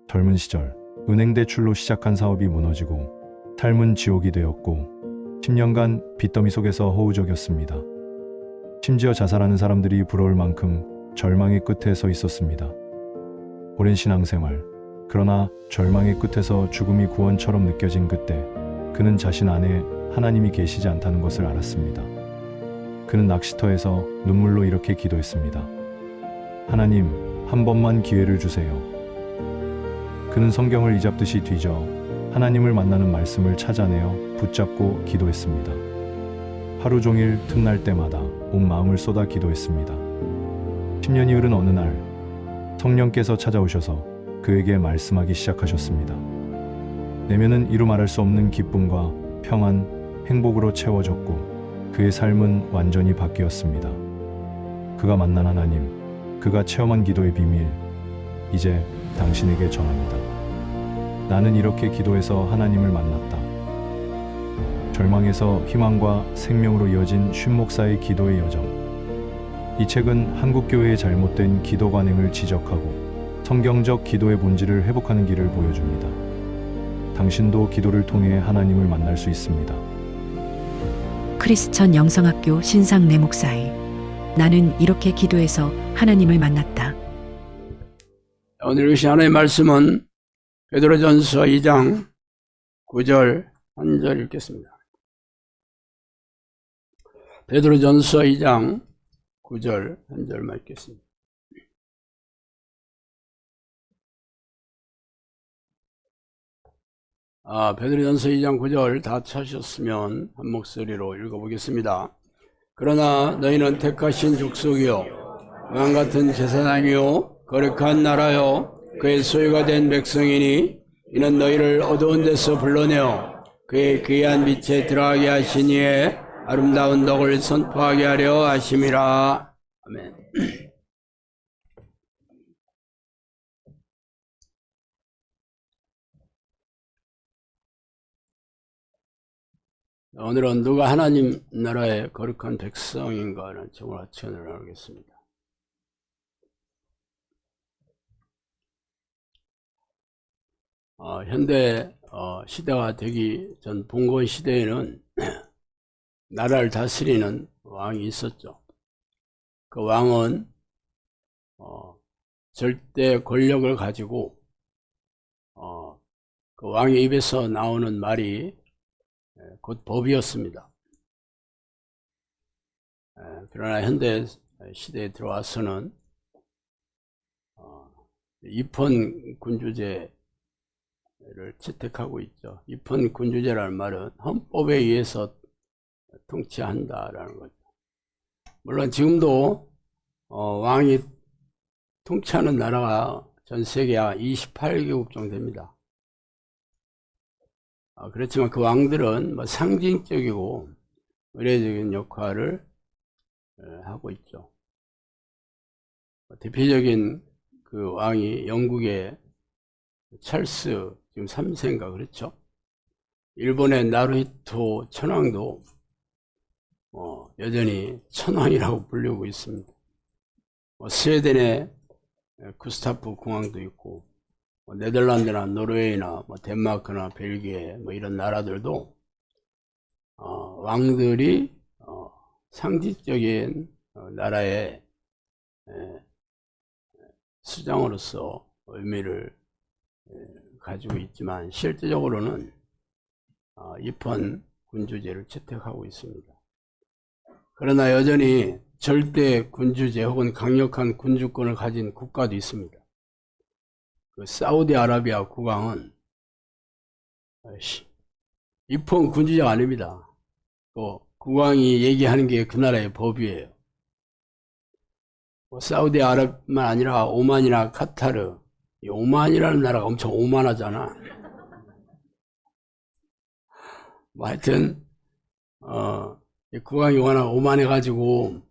젊은 시절 은행 대출로 시작한 사업이 무너지고 삶은 지옥이 되었고 10년간 빚더미 속에서 허우적였습니다. 심지어 자살하는 사람들이 부러울 만큼 절망의 끝에 서 있었습니다. 오랜 신앙생활, 그러나 절망의 끝에서 죽음이 구원처럼 느껴진 그때 그는 자신 안에 하나님이 계시지 않다는 것을 알았습니다. 그는 낚시터에서 눈물로 이렇게 기도했습니다. 하나님, 한 번만 기회를 주세요. 그는 성경을 이잡듯이 뒤져 하나님을 만나는 말씀을 찾아내어 붙잡고 기도했습니다. 하루 종일 틈날 때마다 온 마음을 쏟아 기도했습니다. 10년이 흐른 어느 날 성령께서 찾아오셔서 그에게 말씀하기 시작하셨습니다. 내면은 이루 말할 수 없는 기쁨과 평안, 행복으로 채워졌고 그의 삶은 완전히 바뀌었습니다. 그가 만난 하나님, 그가 체험한 기도의 비밀, 이제 당신에게 전합니다. 나는 이렇게 기도해서 하나님을 만났다. 절망에서 희망과 생명으로 이어진 쉰 목사의 기도의 여정. 이 책은 한국교회의 잘못된 기도 관행을 지적하고 성경적 기도의 본질을 회복하는 길을 보여줍니다. 당신도 기도를 통해 하나님을 만날 수 있습니다. 크리스천 영성학교 신상내 목사의 나는 이렇게 기도해서 하나님을 만났다. 오늘 주신 하나님의 말씀은 베드로전서 2장 9절 1절 읽겠습니다. 베드로전서 2장 9절 1절만 읽겠습니다. 베드로전서 2장 9절 다 찾으셨으면 한 목소리로 읽어보겠습니다. 그러나 너희는 택하신 족속이요 왕같은 제사장이요 거룩한 나라요 그의 소유가 된 백성이니 이는 너희를 어두운 데서 불러내어 그의 귀한 빛에 들어가게 하신 이의 아름다운 덕을 선포하게 하려 하심이라. 아멘. 오늘은 누가 하나님 나라의 거룩한 백성인가라는 제목으로 아침을 나누겠습니다. 현대 시대가 되기 전 봉건 시대에는 나라를 다스리는 왕이 있었죠. 그 왕은 절대 권력을 가지고 그 왕의 입에서 나오는 말이 곧 법이었습니다. 그러나 현대 시대에 들어와서는 입헌 군주제를 채택하고 있죠. 입헌 군주제라는 말은 헌법에 의해서 통치한다라는 거죠. 물론 지금도 왕이 통치하는 나라가 전 세계 약 28개국 정도 됩니다. 그렇지만 그 왕들은 뭐 상징적이고 의례적인 역할을 하고 있죠. 대표적인 그 왕이 영국의 찰스 지금 3세인가 그렇죠. 일본의 나루히토 천황도 여전히 천황이라고 불리고 있습니다. 스웨덴의 구스타프 공왕도 있고 네덜란드나 노르웨이나 덴마크나 벨기에 이런 나라들도 왕들이 상징적인 나라의 수장으로서 의미를 가지고 있지만 실제적으로는 입헌 군주제를 채택하고 있습니다. 그러나 여전히 절대 군주제 혹은 강력한 군주권을 가진 국가도 있습니다. 그 사우디아라비아 국왕은 입헌 군주제가 아닙니다. 국왕이 얘기하는 게 그 나라의 법이에요. 사우디아라비아만 아니라 오만이나 카타르, 이 오만이라는 나라가 엄청 오만하잖아. 하여튼 국왕이 워낙 오만해가지고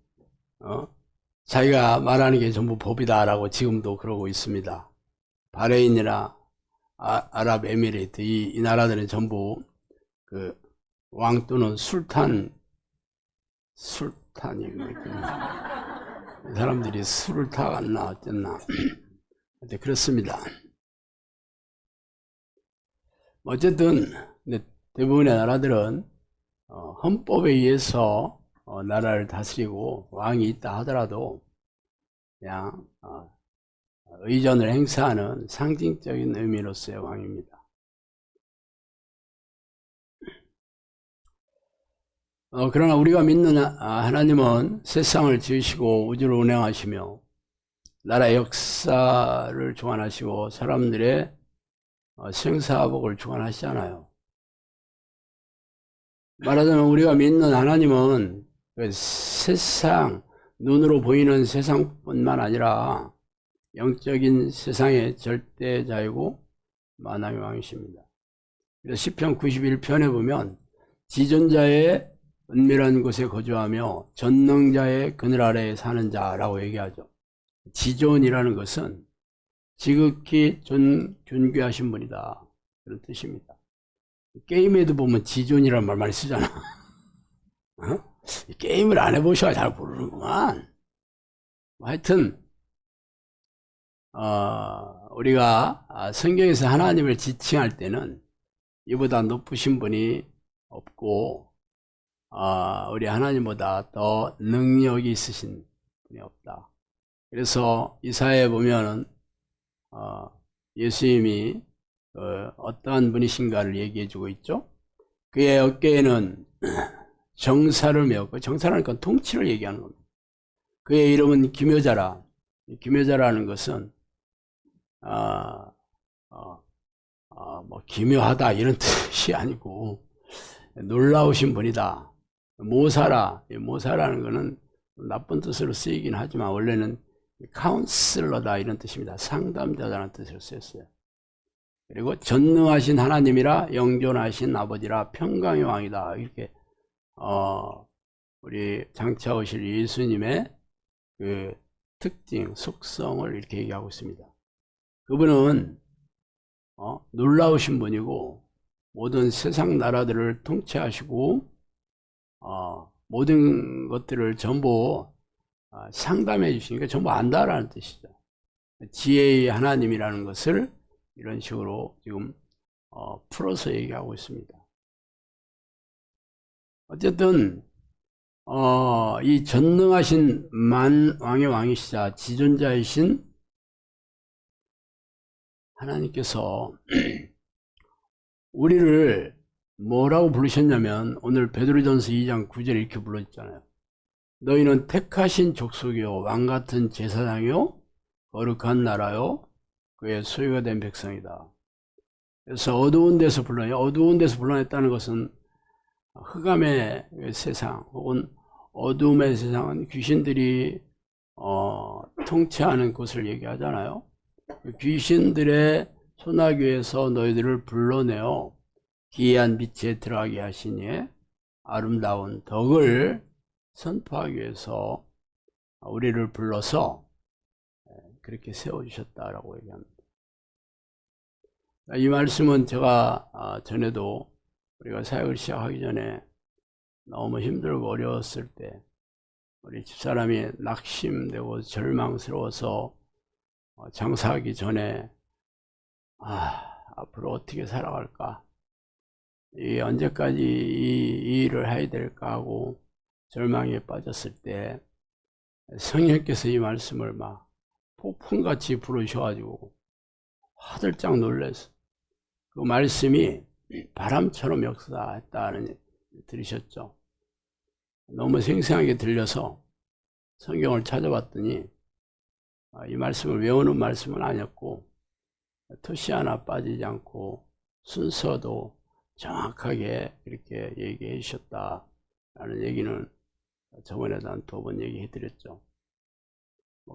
자기가 말하는 게 전부 법이다라고 지금도 그러고 있습니다. 바레인이나 아랍에미리트 이 나라들은 전부 그 왕 또는 술탄이 사람들이 술을 타갔나 어쨌나 그렇습니다. 어쨌든 근데 대부분의 나라들은 헌법에 의해서 나라를 다스리고 왕이 있다 하더라도 그냥 의전을 행사하는 상징적인 의미로서의 왕입니다. 그러나 우리가 믿는 하나님은 세상을 지으시고 우주를 운행하시며 나라의 역사를 주관하시고 사람들의 생사복을 주관하시잖아요. 말하자면 우리가 믿는 하나님은 그 세상, 눈으로 보이는 세상뿐만 아니라 영적인 세상의 절대자이고 만왕의 왕이십니다. 그래서 시편 91편에 보면 지존자의 은밀한 곳에 거주하며 전능자의 그늘 아래에 사는 자라고 얘기하죠. 지존이라는 것은 지극히 존귀하신 분이다, 그런 뜻입니다. 게임에도 보면 지존이라는 말 많이 쓰잖아. 게임을 안 해보셔야 잘 모르는구만. 하여튼 우리가 성경에서 하나님을 지칭할 때는 이보다 높으신 분이 없고 우리 하나님보다 더 능력이 있으신 분이 없다. 그래서 이사야에 보면은 예수님이 어떠한 분이신가를 얘기해 주고 있죠. 그의 어깨에는 정사를 메었고, 정사라는 건 통치를 얘기하는 겁니다. 그의 이름은 기묘자라. 기묘자라는 것은 뭐 기묘하다 이런 뜻이 아니고 놀라우신 분이다. 모사라. 모사라는 것은 나쁜 뜻으로 쓰이긴 하지만 원래는 카운슬러다 이런 뜻입니다. 상담자라는 뜻으로 쓰였어요. 그리고 전능하신 하나님이라, 영존하신 아버지라, 평강의 왕이다. 이렇게 우리 장차 오실 예수님의 그 특징, 속성을 이렇게 얘기하고 있습니다. 그분은 놀라우신 분이고 모든 세상 나라들을 통치하시고 모든 것들을 전부 상담해 주시니까 전부 안다라는 뜻이죠. 지혜의 하나님이라는 것을 이런 식으로 지금 풀어서 얘기하고 있습니다. 어쨌든 이 전능하신 만왕의 왕이시자 지존자이신 하나님께서 우리를 뭐라고 부르셨냐면 오늘 베드로전서 2장 9절에 이렇게 불러있잖아요. 너희는 택하신 족속이요 왕같은 제사장이요 거룩한 나라요 그의 소유가 된 백성이다. 그래서 어두운 데서 불러요. 어두운 데서 불러냈다는 것은 흑암의 세상 혹은 어두움의 세상은 귀신들이 통치하는 곳을 얘기하잖아요. 귀신들의 소나귀에서 너희들을 불러내어 기이한 빛에 들어가게 하시니 아름다운 덕을 선포하기 위해서 우리를 불러서 그렇게 세워주셨다라고 얘기합니다. 이 말씀은 제가 전에도 우리가 사역을 시작하기 전에 너무 힘들고 어려웠을 때 우리 집사람이 낙심되고 절망스러워서 장사하기 전에 앞으로 어떻게 살아갈까, 언제까지 이 일을 해야 될까 하고 절망에 빠졌을 때 성령께서 이 말씀을 막 폭풍같이 부르셔가지고 화들짝 놀라서 그 말씀이 바람처럼 역사했다는 들으셨죠? 너무 생생하게 들려서 성경을 찾아봤더니 이 말씀을 외우는 말씀은 아니었고 토시 하나 빠지지 않고 순서도 정확하게 이렇게 얘기해 주셨다라는 얘기는 저번에도 한 2번 얘기해 드렸죠.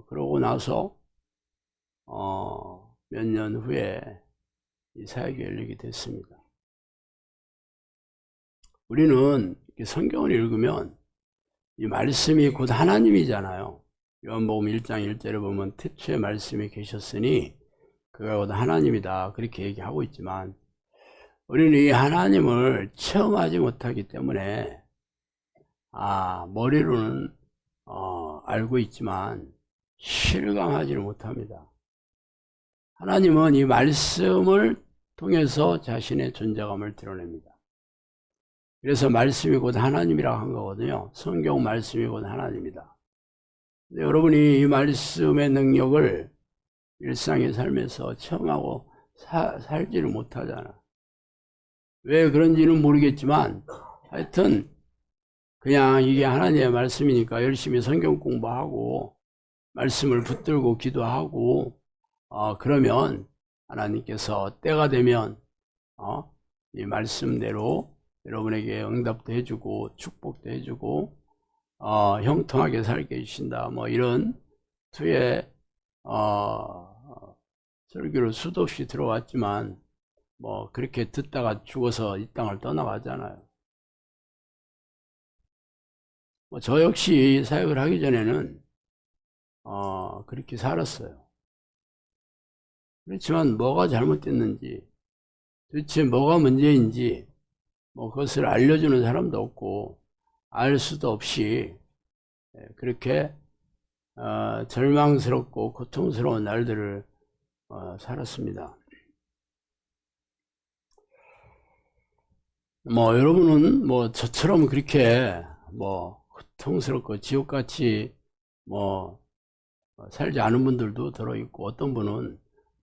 그러고 나서 몇 년 후에 이 사역이 열리게 됐습니다. 우리는 성경을 읽으면 이 말씀이 곧 하나님이잖아요. 요한복음 1장 1절에 보면 태초에 말씀이 계셨으니 그가 곧 하나님이다 그렇게 얘기하고 있지만 우리는 이 하나님을 체험하지 못하기 때문에 머리로는 알고 있지만 실감하지는 못합니다. 하나님은 이 말씀을 통해서 자신의 존재감을 드러냅니다. 그래서 말씀이 곧 하나님이라고 한 거거든요. 성경 말씀이 곧 하나님이다. 근데 여러분이 이 말씀의 능력을 일상의 삶에서 체험하고 살지를 못하잖아. 왜 그런지는 모르겠지만 하여튼 그냥 이게 하나님의 말씀이니까 열심히 성경 공부하고 말씀을 붙들고 기도하고 그러면 하나님께서 때가 되면 이 말씀대로 여러분에게 응답도 해주고 축복도 해주고 형통하게 살게 해주신다. 뭐 이런 투에 설교를 수도 없이 들어왔지만 뭐 그렇게 듣다가 죽어서 이 땅을 떠나가잖아요. 뭐 저 역시 사역을 하기 전에는 그렇게 살았어요. 그렇지만 뭐가 잘못됐는지 도대체 뭐가 문제인지 뭐 그것을 알려주는 사람도 없고 알 수도 없이 그렇게 절망스럽고 고통스러운 날들을 살았습니다. 뭐 여러분은 뭐 저처럼 그렇게 뭐 고통스럽고 지옥같이 뭐 살지 않은 분들도 들어있고 어떤 분은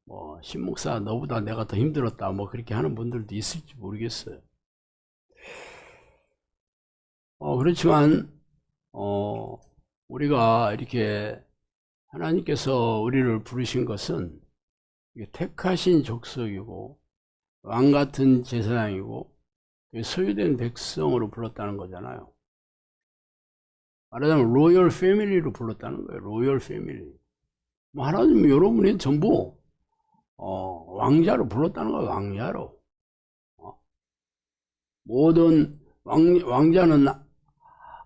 뭐 신목사 너보다 내가 더 힘들었다 뭐 그렇게 하는 분들도 있을지 모르겠어요. 그렇지만 우리가 이렇게 하나님께서 우리를 부르신 것은 택하신 족속이고 왕같은 제사장이고 소유된 백성으로 불렀다는 거잖아요. 말하자면 로열 패밀리로 불렀다는 거예요. 로열 패밀리. 뭐 하나님 여러분이 전부 왕자로 불렀다는 거예요. 왕자로. 모든 왕자는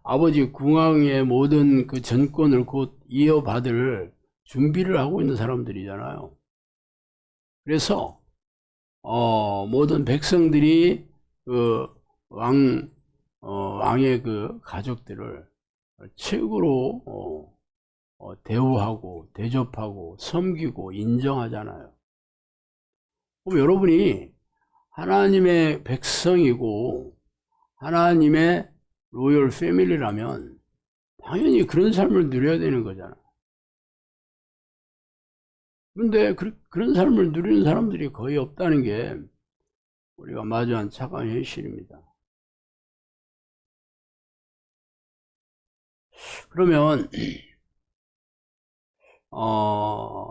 아버지 궁왕의 모든 그 전권을 곧 이어받을 준비를 하고 있는 사람들이잖아요. 그래서 모든 백성들이 그 왕의 그 가족들을 최고로 대우하고 대접하고 섬기고 인정하잖아요. 그럼 여러분이 하나님의 백성이고 하나님의 로열 패밀리라면 당연히 그런 삶을 누려야 되는 거잖아. 그런데 그런 삶을 누리는 사람들이 거의 없다는 게 우리가 마주한 차가운 현실입니다. 그러면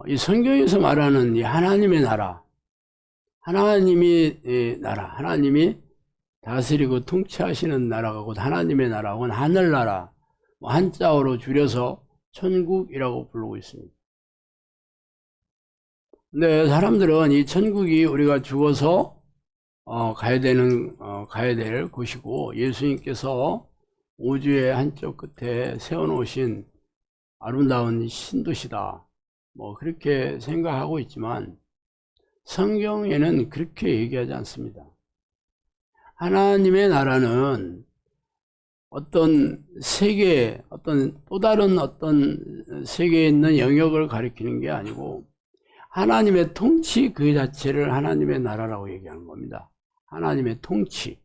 이 성경에서 말하는 이 하나님의 나라, 하나님이 나라, 하나님이 다스리고 통치하시는 나라가 곧 하나님의 나라, 혹은 하늘나라, 한자어로 줄여서 천국이라고 부르고 있습니다. 근데 사람들은 이 천국이 우리가 죽어서 가야 될 곳이고 예수님께서 우주의 한쪽 끝에 세워놓으신 아름다운 신도시다. 뭐 그렇게 생각하고 있지만 성경에는 그렇게 얘기하지 않습니다. 하나님의 나라는 어떤 세계, 또 다른 세계에 있는 영역을 가리키는 게 아니고 하나님의 통치 그 자체를 하나님의 나라라고 얘기하는 겁니다. 하나님의 통치.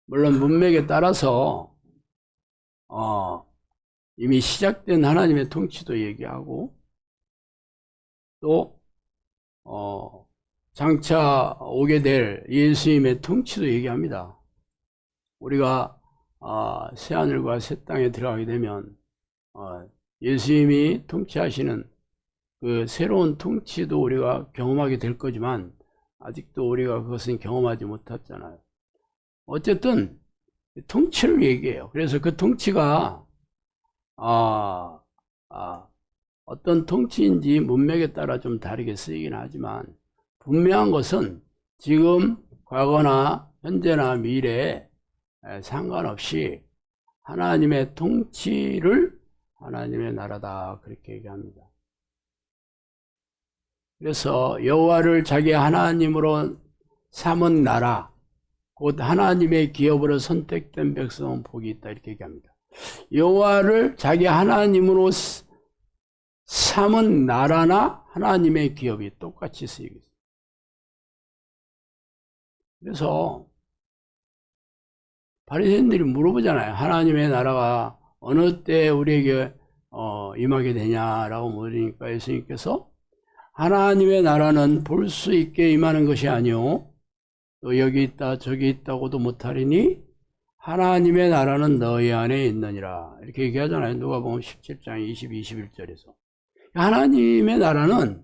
물론 문맥에 따라서 이미 시작된 하나님의 통치도 얘기하고 또 장차 오게 될 예수님의 통치도 얘기합니다. 우리가 새하늘과 새 땅에 들어가게 되면 예수님이 통치하시는 그 새로운 통치도 우리가 경험하게 될 거지만 아직도 우리가 그것은 경험하지 못했잖아요. 어쨌든 통치를 얘기해요. 그래서 그 통치가 어떤 통치인지 문맥에 따라 좀 다르게 쓰이긴 하지만 분명한 것은 지금 과거나 현재나 미래에 상관없이 하나님의 통치를 하나님의 나라다 그렇게 얘기합니다. 그래서 여호와를 자기 하나님으로 삼은 나라 곧 하나님의 기업으로 선택된 백성은 복이 있다 이렇게 얘기합니다. 여호와를 자기 하나님으로 3은 나라나 하나님의 기업이 똑같이 쓰이고 있어요. 그래서 바리새인들이 물어보잖아요. 하나님의 나라가 어느 때 우리에게 임하게 되냐라고 물으니까 예수님께서 하나님의 나라는 볼 수 있게 임하는 것이 아니요 또 여기 있다 저기 있다고도 못하리니 하나님의 나라는 너희 안에 있느니라 이렇게 얘기하잖아요. 누가복음 17장 20, 21절에서 하나님의 나라는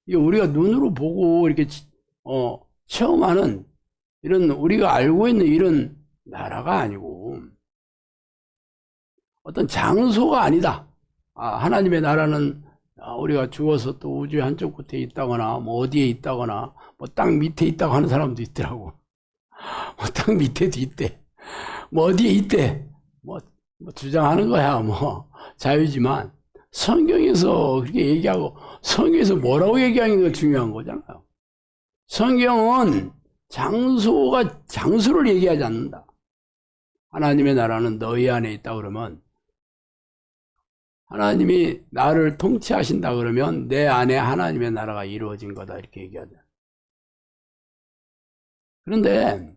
우리가 눈으로 보고 이렇게 체험하는 이런 우리가 알고 있는 이런 나라가 아니고 어떤 장소가 아니다. 하나님의 나라는 우리가 죽어서 또 우주의 한쪽 끝에 있다거나 뭐 어디에 있다거나 뭐 땅 밑에 있다고 하는 사람도 있더라고. 뭐 땅 밑에도 있대. 뭐 어디에 있대. 뭐 주장하는 거야. 뭐 자유지만 성경에서 그렇게 얘기하고 성경에서 뭐라고 얘기하는 게 중요한 거잖아요. 성경은 장소를 얘기하지 않는다. 하나님의 나라는 너희 안에 있다 그러면 하나님이 나를 통치하신다 그러면 내 안에 하나님의 나라가 이루어진 거다 이렇게 얘기하죠. 그런데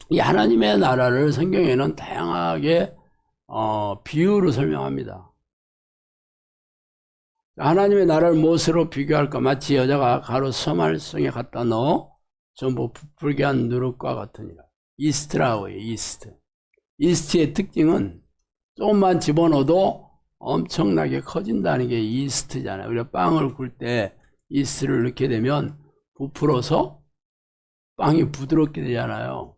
이 하나님의 나라를 성경에는 다양하게 비유로 설명합니다. 하나님의 나라를 무엇으로 비교할까? 마치 여자가 가루 서말성에 갖다 넣어 전부 부풀게 한 누룩과 같으니라. 이스트라고 해요. 이스트. 이스트의 특징은 조금만 집어넣어도 엄청나게 커진다는 게 이스트잖아요. 우리가 빵을 굴 때 이스트를 넣게 되면 부풀어서 빵이 부드럽게 되잖아요.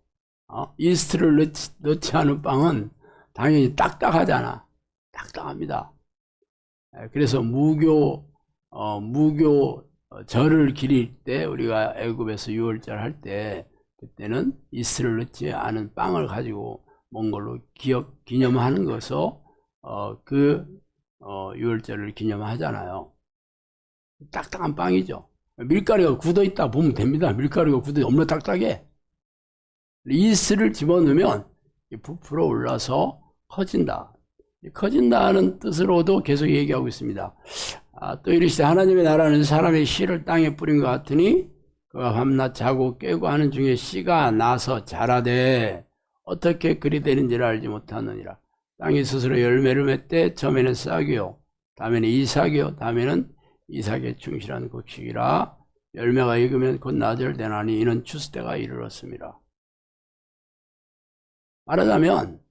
이스트를 넣지 않은 빵은 당연히 딱딱하잖아. 딱딱합니다. 그래서 절을 기릴 때 우리가 애굽에서 유월절 할 때 그때는 이스트를 넣지 않은 빵을 가지고 몽골로 기념하는 것으로 유월절을 기념하잖아요. 딱딱한 빵이죠. 밀가루가 굳어있다 보면 됩니다. 밀가루가 굳어 엄청 딱딱해. 이스트를 집어넣으면 부풀어 올라서 커진다. 커진다는 뜻으로도 계속 얘기하고 있습니다. 또 이르시되 하나님의 나라는 사람의 씨를 땅에 뿌린 것 같으니 그가 밤낮 자고 깨고 하는 중에 씨가 나서 자라되 어떻게 그리 되는지를 알지 못하느니라. 땅이 스스로 열매를 맺되 처음에는 싹이요 다음에는 이삭이요 다음에는 이삭의 충실한 곡식이라. 열매가 익으면 곧 나절되나니 이는 추수 때가 이르렀습니다. 말하자면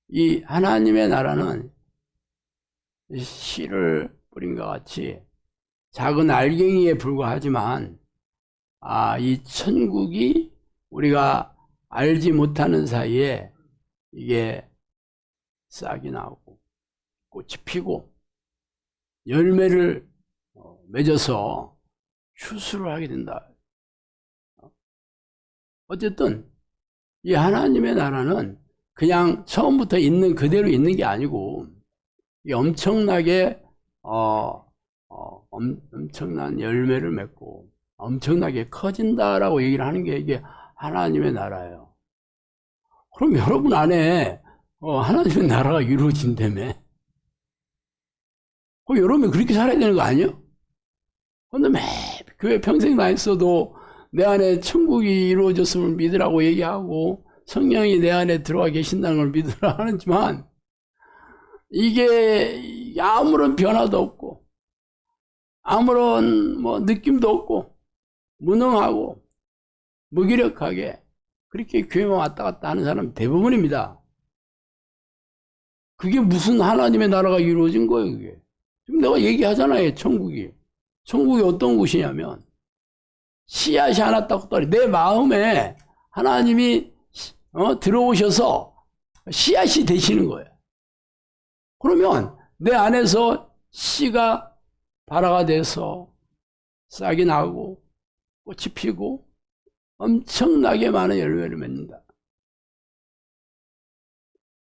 이 하나님의 나라는 씨를 뿌린 것 같이 작은 알갱이에 불과하지만 이 천국이 우리가 알지 못하는 사이에 이게 싹이 나오고 꽃이 피고 열매를 맺어서 추수를 하게 된다. 어쨌든 이 하나님의 나라는 그냥 처음부터 있는 그대로 있는 게 아니고 엄청나게 엄청난 열매를 맺고 엄청나게 커진다라고 얘기를 하는 게 이게 하나님의 나라예요. 그럼 여러분 안에 하나님의 나라가 이루어진다며. 여러분이 그렇게 살아야 되는 거 아니에요? 근데 매 교회 평생 다녔어도 내 안에 천국이 이루어졌음을 믿으라고 얘기하고 성령이 내 안에 들어와 계신다는 걸 믿으라 하지만 이게 아무런 변화도 없고 아무런 느낌도 없고 무능하고 무기력하게 그렇게 교회만 왔다 갔다 하는 사람이 대부분입니다. 그게 무슨 하나님의 나라가 이루어진 거예요, 그게. 지금 내가 얘기하잖아요, 천국이. 천국이 어떤 곳이냐면, 씨앗이 하나 딱 내 마음에 하나님이, 들어오셔서 씨앗이 되시는 거예요. 그러면 내 안에서 씨가 발화가 돼서 싹이 나고, 꽃이 피고, 엄청나게 많은 열매를 맺는다.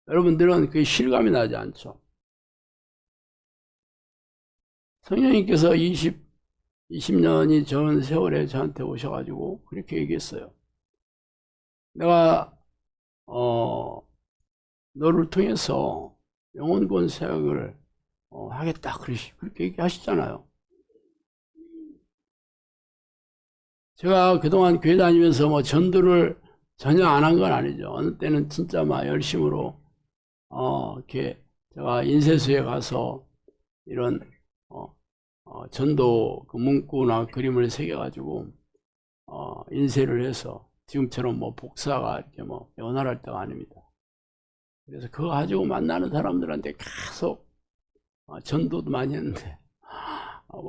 여러분들은 그게 실감이 나지 않죠? 성령님께서 20년이 전 세월에 저한테 오셔가지고 그렇게 얘기했어요. 내가 너를 통해서 영혼구원 사역을 하겠다. 그렇게 얘기하시잖아요. 제가 그동안 교회 다니면서 뭐 전도를 전혀 안 한 건 아니죠. 어느 때는 진짜 막 열심으로, 이렇게 제가 인쇄소에 가서 이런, 전도 그 문구나 그림을 새겨가지고, 인쇄를 해서 지금처럼 뭐 복사가 이렇게 뭐 원활할 때가 아닙니다. 그래서 그거 가지고 만나는 사람들한테 계속 전도도 많이 했는데,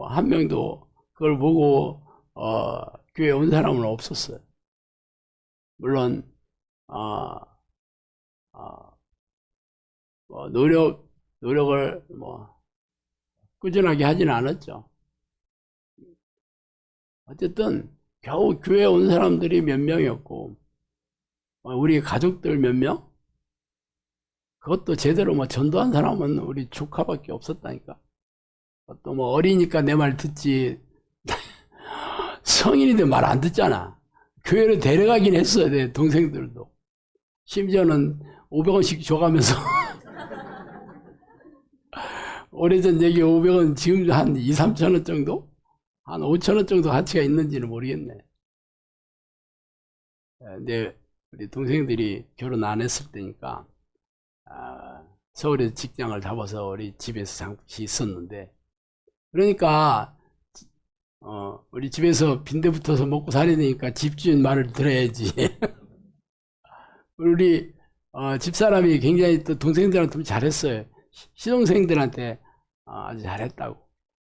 한 명도 그걸 보고, 교회에 온 사람은 없었어요. 물론, 뭐 노력을 뭐, 꾸준하게 하지는 않았죠. 어쨌든, 겨우 교회에 온 사람들이 몇 명이었고, 우리 가족들 몇 명? 그것도 제대로 뭐 전도한 사람은 우리 조카밖에 없었다니까. 또 뭐 어리니까 내 말 듣지, 성인인데 말 안 듣잖아. 교회를 데려가긴 했어요, 내 동생들도. 심지어는 500원씩 줘가면서. 오래전 얘기 500원 지금 한 2, 3천 원 정도? 한 5천 원 정도 가치가 있는지는 모르겠네. 근데 우리 동생들이 결혼 안 했을 때니까, 서울에서 직장을 잡아서 우리 집에서 잠시 있었는데, 그러니까, 우리 집에서 빈대 붙어서 먹고 살아야 되니까 집주인 말을 들어야지. 우리, 집사람이 굉장히 또 동생들한테 좀 잘했어요. 시동생들한테 아주 잘했다고.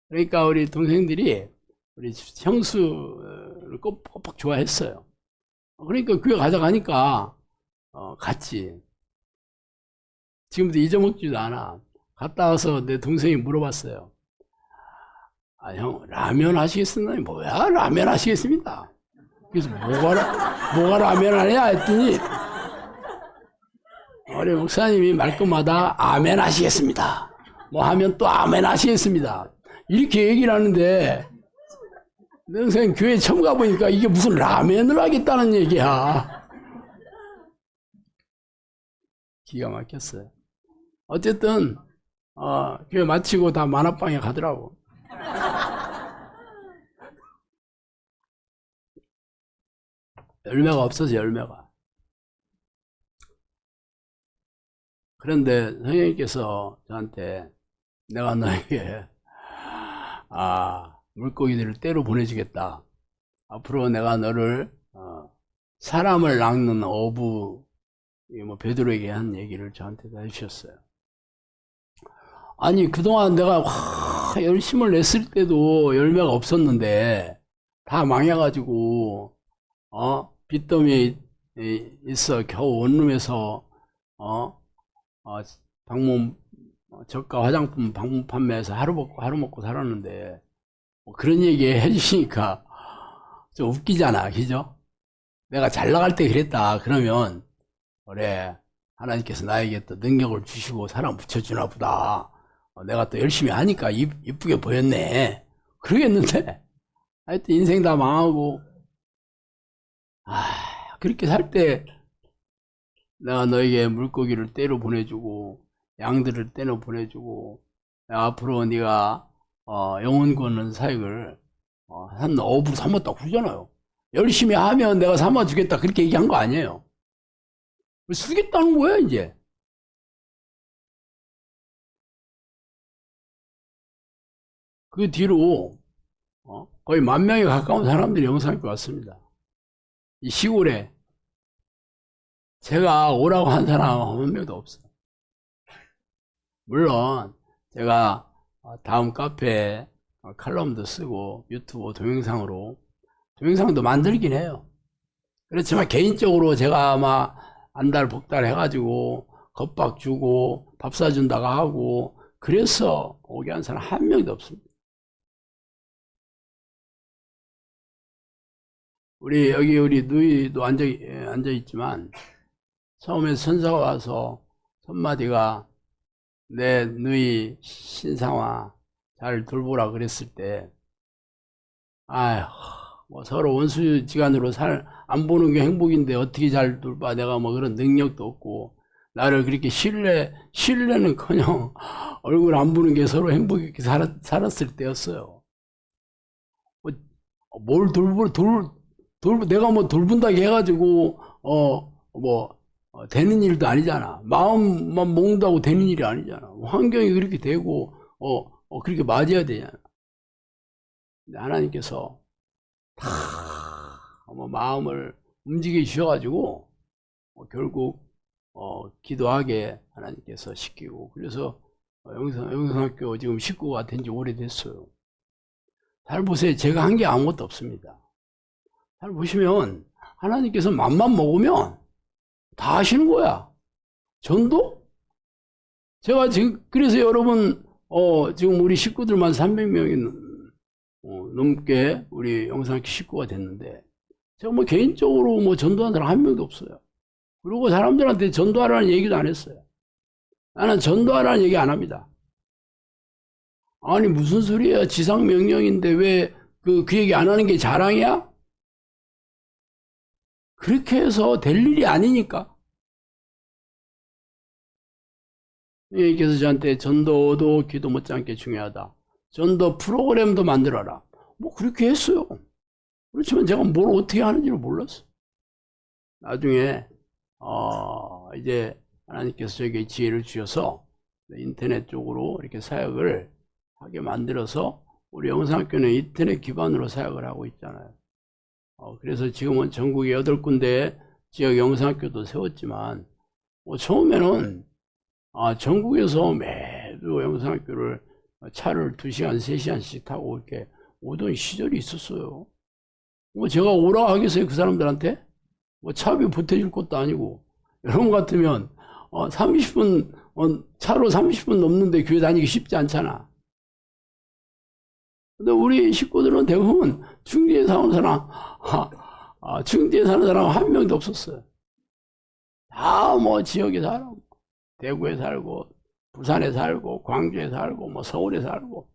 그러니까 우리 동생들이 우리 형수를 꼬박 좋아했어요. 그러니까 교회 가져가니까, 갔지. 지금도 잊어먹지도 않아. 갔다 와서 내 동생이 물어봤어요. 형, 라면 하시겠습니까? 뭐야, 라면 하시겠습니다. 그래서 뭐가 라면 하냐 했더니, 우리 목사님이 말끝마다 아멘 하시겠습니다. 뭐 하면 또 아멘 하시겠습니다. 이렇게 얘기를 하는데, 내 동생 교회 처음 가보니까 이게 무슨 라면을 하겠다는 얘기야. 기가 막혔어요. 어쨌든, 교회 마치고 다 만화방에 가더라고. 열매가 없어서 열매가. 그런데 선생님께서 저한테 내가 너에게 물고기들을 때로 보내주겠다. 앞으로 내가 너를 사람을 낚는 어부 뭐 베드로에게 한 얘기를 저한테도 해주셨어요. 아니 그동안 내가 열심을 냈을 때도 열매가 없었는데 다 망해가지고 빚더미에 있어 겨우 원룸에서 방문 저가 화장품 방문 판매해서 하루 먹고 살았는데 뭐 그런 얘기 해주시니까 좀 웃기잖아, 그죠? 내가 잘 나갈 때 그랬다 그러면 그래 하나님께서 나에게 또 능력을 주시고 사람 붙여주나 보다. 내가 또 열심히 하니까 이쁘게 보였네. 그러겠는데 하여튼 인생 다 망하고 그렇게 살 때 내가 너에게 물고기를 떼로 보내주고 양들을 떼로 보내주고 앞으로 네가 영혼 구하는 사역을 한 어부로 삼았다고 그러잖아요. 열심히 하면 내가 삼아주겠다 그렇게 얘기한 거 아니에요. 쓰겠다는 거야 이제. 그 뒤로 거의 10,000명에 가까운 사람들이 영상학교 왔습니다. 이 시골에 제가 오라고 한 사람 한 명도 없어요. 물론 제가 다음 카페에 칼럼도 쓰고 유튜브 동영상도 만들긴 해요. 그렇지만 개인적으로 제가 아마 안달 복달 해가지고 겁박 주고 밥 사준다고 하고 그래서 오게 한 사람 한 명도 없습니다. 여기 우리 누이도 앉아 있지만 처음에 선사가 와서 첫마디가 내 누이 신상화 잘 돌보라 그랬을 때 뭐 서로 원수지간으로 안 보는 게 행복인데 어떻게 잘 돌봐 내가 뭐 그런 능력도 없고 나를 그렇게 신뢰는커녕 얼굴 안 보는 게 서로 행복하게 살았을 때였어요. 뭘 내가 뭐 돌본다고 해가지고, 되는 일도 아니잖아. 마음만 먹는다고 되는 일이 아니잖아. 환경이 그렇게 되고, 그렇게 맞아야 되잖아. 근데 하나님께서 다 마음을 움직여 주셔가지고, 결국, 기도하게 하나님께서 시키고, 그래서 영성학교 지금 식구가 된 지 오래됐어요. 잘 보세요. 제가 한 게 아무것도 없습니다. 잘 보시면 하나님께서 맘만 먹으면 다 하시는 거야. 전도? 제가 지금 그래서 여러분 지금 우리 식구들만 300명이 넘게 우리 영상학교 식구가 됐는데 제가 뭐 개인적으로 뭐 전도한 사람 한 명도 없어요. 그리고 사람들한테 전도하라는 얘기도 안 했어요. 나는 전도하라는 얘기 안 합니다. 아니 무슨 소리야. 지상 명령인데 왜 그 얘기 안 하는 게 자랑이야? 그렇게 해서 될 일이 아니니까. 예수님께서 저한테 전도도 기도 못지않게 중요하다. 전도 프로그램도 만들어라. 뭐 그렇게 했어요. 그렇지만 제가 뭘 어떻게 하는지를 몰랐어. 나중에 이제 하나님께서 저에게 지혜를 주셔서 인터넷 쪽으로 이렇게 사역을 하게 만들어서 우리 영상학교는 인터넷 기반으로 사역을 하고 있잖아요. 그래서 지금은 전국에 8군데 지역 영상학교도 세웠지만 처음에는 전국에서 매주 영상학교를 차를 2시간, 3시간씩 타고 이렇게 오던 시절이 있었어요. 제가 오라 하겠어요, 그 사람들한테? 차비 보태줄 것도 아니고. 여러분 같으면 30분, 차로 30분 넘는데 교회 다니기 쉽지 않잖아. 근데 우리 식구들은 대부분 충주에 사는 사람, 충주에 사는 사람 한 명도 없었어요. 다 지역에 살고, 대구에 살고, 부산에 살고, 광주에 살고, 서울에 살고.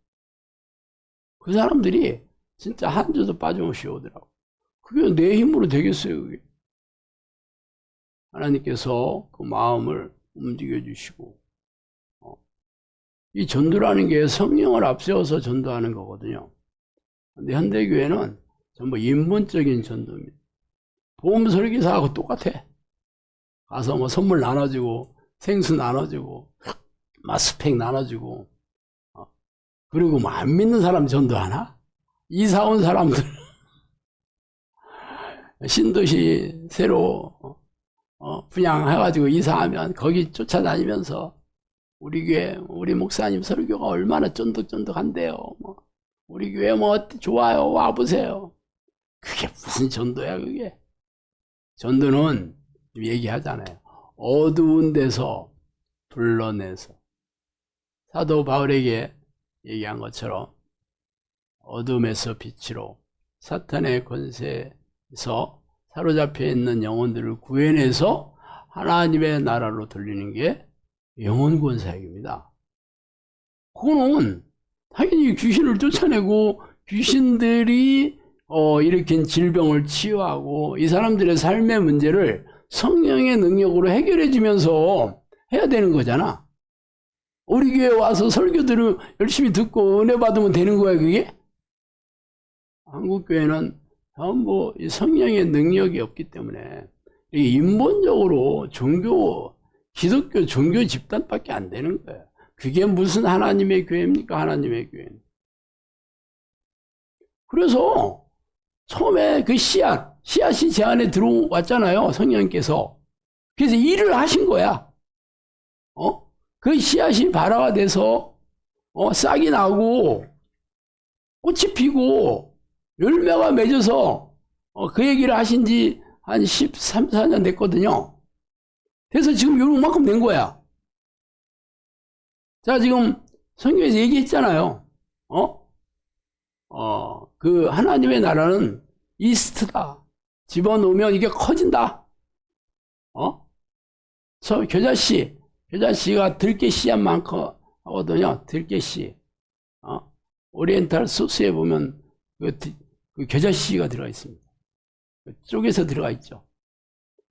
그 사람들이 진짜 한 주도 빠짐없이 오더라고. 그게 내 힘으로 되겠어요, 그게. 하나님께서 그 마음을 움직여 주시고, 이 전도라는 게 성령을 앞세워서 전도하는 거거든요. 근데 현대교회는 전부 인본적인 전도입니다. 보험 설교사하고 똑같아. 가서 선물 나눠주고, 생수 나눠주고, 스펙 나눠주고, 그리고 안 믿는 사람 전도하나? 이사 온 사람들, 신도시 새로 분양해가지고 이사하면 거기 쫓아다니면서 우리 교회, 우리 목사님 설교가 얼마나 쫀득쫀득한데요. 우리 교회 좋아요. 와보세요. 그게 무슨 전도야, 그게. 전도는 얘기하잖아요. 어두운 데서 불러내서. 사도 바울에게 얘기한 것처럼 어둠에서 빛으로 사탄의 권세에서 사로잡혀 있는 영혼들을 구해내서 하나님의 나라로 돌리는 게 영혼구원 사역입니다. 그거는 당연히 귀신을 쫓아내고 귀신들이 일으킨 질병을 치유하고 이 사람들의 삶의 문제를 성령의 능력으로 해결해 주면서 해야 되는 거잖아. 우리 교회 와서 설교들을 열심히 듣고 은혜 받으면 되는 거야, 그게? 한국 교회는 전부 성령의 능력이 없기 때문에 인본적으로 기독교 종교 집단밖에 안 되는 거예요. 그게 무슨 하나님의 교회입니까? 하나님의 교회는. 그래서 처음에 그 씨앗이 제 안에 들어왔잖아요. 성령께서. 그래서 일을 하신 거야. 그 씨앗이 발화가 돼서 싹이 나고 꽃이 피고 열매가 맺어서 그 얘기를 하신 지 한 13, 14년 됐거든요. 그래서 지금 요만큼 된 거야. 자, 지금 성경에서 얘기했잖아요. 그 하나님의 나라는 이스트다. 집어넣으면 이게 커진다. 겨자씨가 들깨 씨앗만큼 하거든요. 들깨 씨. 오리엔탈 소스에 보면 그 겨자씨가 들어가 있습니다. 쪽에서 들어가 있죠.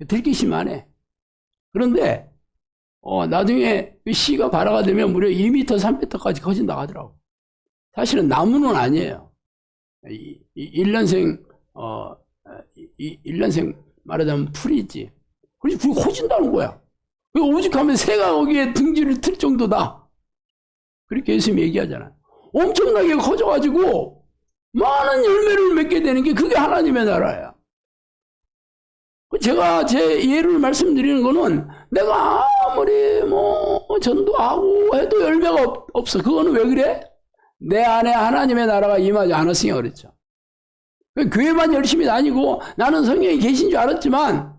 들깨 씨만 해. 그런데 나중에 그 씨가 발화가 되면 무려 2m, 3m까지 커진다고 하더라고. 사실은 나무는 아니에요. 1년생, 1년생 말하자면 풀이지. 그래서 그게 커진다는 거야. 오죽하면 새가 거기에 둥지를 틀 정도다. 그렇게 예수님이 얘기하잖아요. 엄청나게 커져가지고 많은 열매를 맺게 되는 게 그게 하나님의 나라야. 제가 제 예를 말씀드리는 거는 내가 아무리 전도하고 해도 열매가 없어. 그거는 왜 그래? 내 안에 하나님의 나라가 임하지 않았으니까 그렇죠. 교회만 열심히 다니고 나는 성령이 계신 줄 알았지만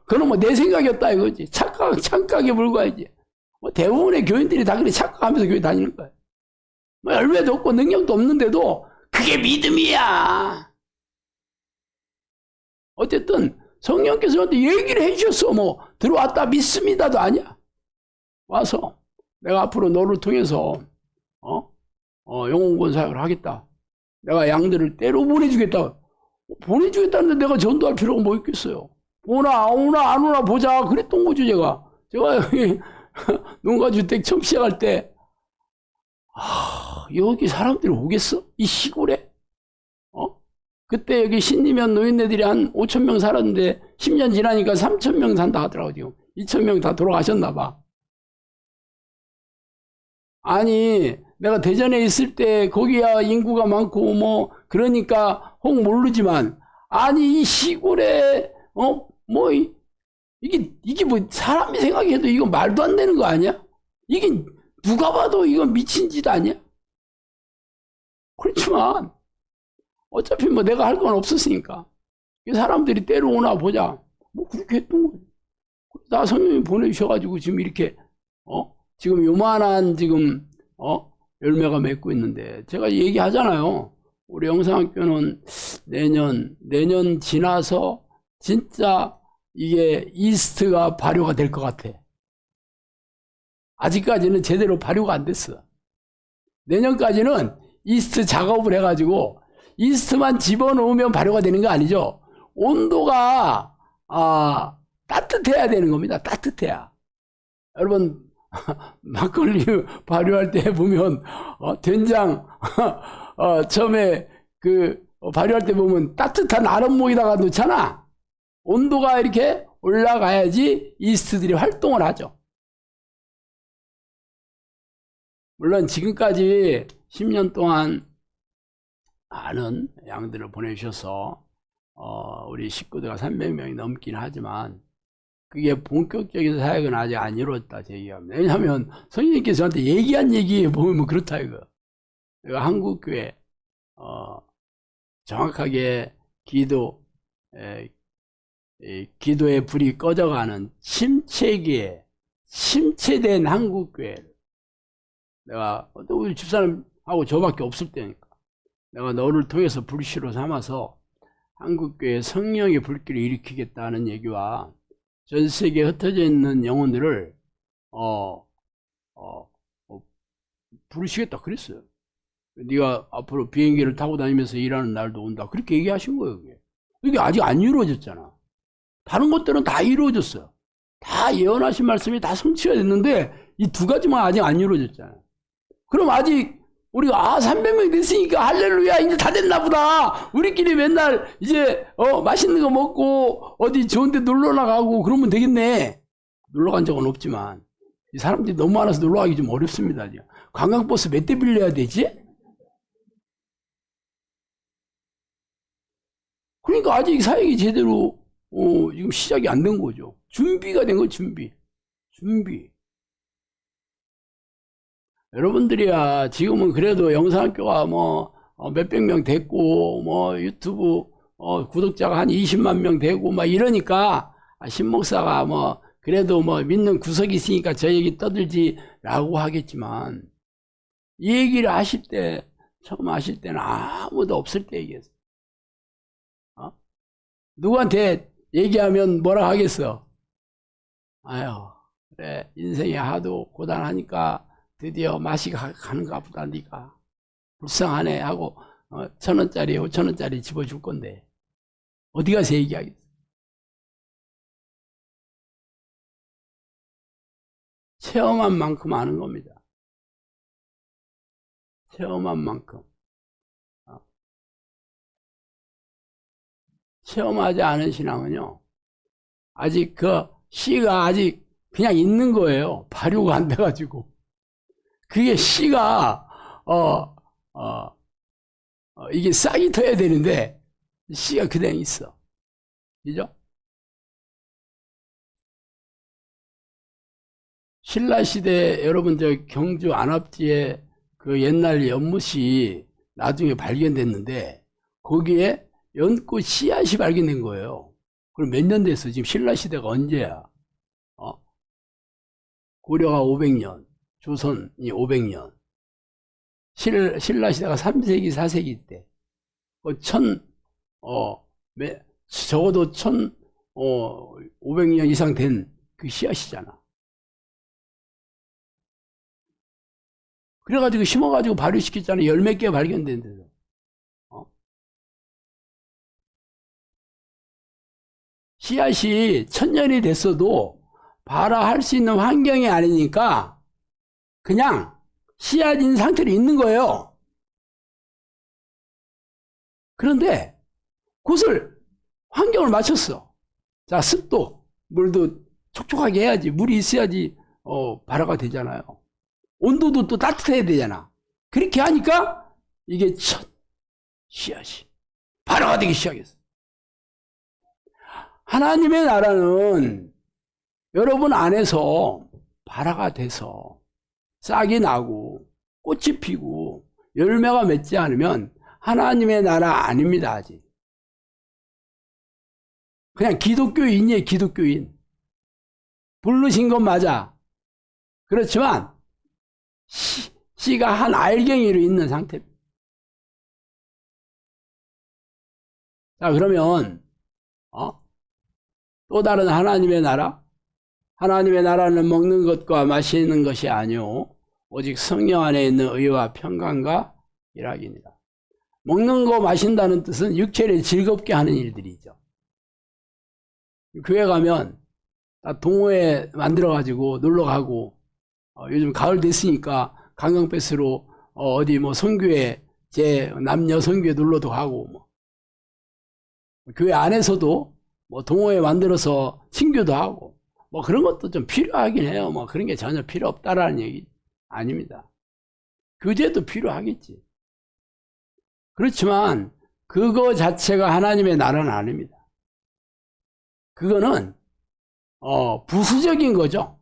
그건 내 생각이었다 이거지. 착각에 불과하지. 대부분의 교인들이 다 그래 착각하면서 교회 다니는 거야. 열매도 없고 능력도 없는데도 그게 믿음이야. 어쨌든 성령께서 저한테 얘기를 해주셨어. 들어왔다 믿습니다도 아니야. 와서 내가 앞으로 너를 통해서 영혼구원 사역을 하겠다. 내가 양들을 때로 보내주겠다. 보내주겠다는데 내가 전도할 필요가 뭐 있겠어요. 오나 안 오나 보자 그랬던 거죠. 제가 여기 농가주택 처음 시작할 때 여기 사람들이 오겠어? 이 시골에? 그때 여기 신리면 노인네들이 한 5,000명 살았는데 10년 지나니까 3,000명 산다 하더라고. 지금 2,000명 다 돌아가셨나 봐. 아니 내가 대전에 있을 때 거기야 인구가 많고 그러니까 혹 모르지만 아니 이 시골에 이게 사람이 생각해도 이거 말도 안 되는 거 아니야? 이게 누가 봐도 이건 미친 짓 아니야? 그렇지만 어차피 내가 할 건 없었으니까 사람들이 때려오나 보자 그렇게 했던 거예요. 나 성령이 보내주셔가지고 지금 이렇게 지금 요만한 지금 열매가 맺고 있는데 제가 얘기하잖아요. 우리 영상학교는 내년 지나서 진짜 이게 이스트가 발효가 될 것 같아. 아직까지는 제대로 발효가 안 됐어. 내년까지는 이스트 작업을 해가지고 이스트만 집어넣으면 발효가 되는 거 아니죠. 온도가 따뜻해야 되는 겁니다. 따뜻해야. 여러분 막걸리 발효할 때 보면 된장 처음에 발효할 때 보면 따뜻한 아랫목에다가 넣잖아. 온도가 이렇게 올라가야지 이스트들이 활동을 하죠. 물론 지금까지 10년 동안 많은 양들을 보내주셔서 우리 식구들가 300명이 넘긴 하지만 그게 본격적인 사역은 아직 안 이루어졌다 제 얘기합니다. 왜냐하면 성령님께서 저한테 얘기한 얘기에 보면 그렇다 이거. 내가 한국교회 정확하게 기도의 불이 꺼져가는 침체기에 침체된 한국교회를 내가 우리 집사람하고 저밖에 없을 때니까 내가 너를 통해서 불씨로 삼아서 한국교회 성령의 불길을 일으키겠다는 얘기와 전 세계에 흩어져 있는 영혼들을 부르시겠다 그랬어요. 네가 앞으로 비행기를 타고 다니면서 일하는 날도 온다 그렇게 얘기하신 거예요. 이게 아직 안 이루어졌잖아. 다른 것들은 다 이루어졌어요. 다 예언하신 말씀이 다 성취가 됐는데 이 두 가지만 아직 안 이루어졌잖아요. 그럼 아직 우리가 300명이 됐으니까 할렐루야 이제 다 됐나 보다. 우리끼리 맨날 이제 맛있는 거 먹고 어디 좋은 데 놀러 나가고 그러면 되겠네. 놀러 간 적은 없지만 이 사람들이 너무 많아서 놀러 가기 좀 어렵습니다. 관광버스 몇 대 빌려야 되지? 그러니까 아직 사역이 제대로 지금 시작이 안 된 거죠. 준비가 된 거 준비. 여러분들이야 지금은 그래도 영상학교가 몇백 명 됐고 유튜브 구독자가 한 20만 명 되고 이러니까 신목사가 그래도 믿는 구석이 있으니까 저 얘기 떠들지라고 하겠지만 이 얘기를 하실 때 처음 하실 때는 아무도 없을 때 얘기했어. 누구한테 얘기하면 뭐라 하겠어? 아유 그래 인생이 하도 고단하니까 드디어 맛이 가는가 보다. 네가 불쌍하네 하고 1,000원짜리 5,000원짜리 집어줄 건데 어디 가서 얘기하겠어. 체험한 만큼 아는 겁니다. 체험한 만큼. 체험하지 않은 신앙은요, 아직 그 씨가 아직 그냥 있는 거예요. 발효가 안 돼가지고. 그게 씨가, 이게 싹이 터야 되는데, 씨가 그대로 있어. 그죠? 신라시대, 여러분, 경주 안압지에 그 옛날 연못이 나중에 발견됐는데, 거기에 연꽃 씨앗이 발견된 거예요. 그럼 몇 년 됐어? 지금 신라시대가 언제야? 고려가 500년, 조선이 500년. 신라시대가 3세기, 4세기 때. 적어도 500년 이상 된 그 씨앗이잖아. 그래가지고 심어가지고 발효시켰잖아. 열 몇 개 발견된 데서. 씨앗이 1000년이 됐어도 발화할 수 있는 환경이 아니니까 그냥 씨앗인 상태로 있는 거예요. 그런데 그것을 환경을 맞췄어. 자, 습도, 물도 촉촉하게 해야지. 물이 있어야지 발화가 되잖아요. 온도도 또 따뜻해야 되잖아. 그렇게 하니까 이게 첫 씨앗이 발화가 되기 시작했어. 하나님의 나라는 여러분 안에서 발화가 돼서 싹이 나고 꽃이 피고 열매가 맺지 않으면 하나님의 나라 아닙니다. 아직. 그냥 기독교인이에요. 기독교인. 부르신 건 맞아. 그렇지만 씨가 한 알갱이로 있는 상태입니다. 자, 그러면 또 다른 하나님의 나라? 하나님의 나라는 먹는 것과 마시는 것이 아니오 오직 성령 안에 있는 의와 평강과 일학입니다. 먹는 거 마신다는 뜻은 육체를 즐겁게 하는 일들이죠. 교회 가면 동호회 만들어가지고 놀러가고 요즘 가을 됐으니까 관광버스로 어디 뭐 선교회 제 남녀 선교회 놀러도 가고 뭐 교회 안에서도 뭐 동호회 만들어서 친교도 하고 뭐 그런 것도 좀 필요하긴 해요. 뭐 그런 게 전혀 필요 없다라는 얘기 아닙니다. 교제도 필요하겠지. 그렇지만 그거 자체가 하나님의 나라는 아닙니다. 그거는 부수적인 거죠.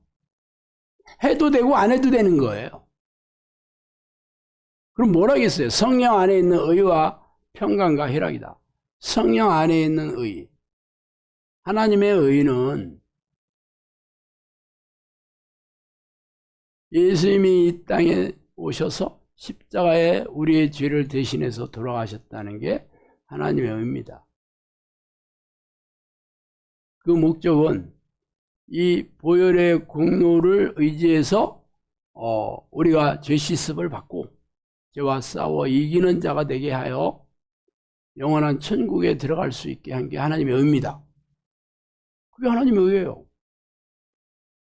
해도 되고 안 해도 되는 거예요. 그럼 뭐라겠어요? 성령 안에 있는 의와 평강과 희락이다. 성령 안에 있는 의. 하나님의 의는 예수님이 이 땅에 오셔서 십자가에 우리의 죄를 대신해서 돌아가셨다는 게 하나님의 의입니다. 그 목적은 이 보혈의 공로를 의지해서 우리가 죄 씻음을 받고 죄와 싸워 이기는 자가 되게 하여 영원한 천국에 들어갈 수 있게 한 게 하나님의 의입니다. 그게 하나님의 의예요.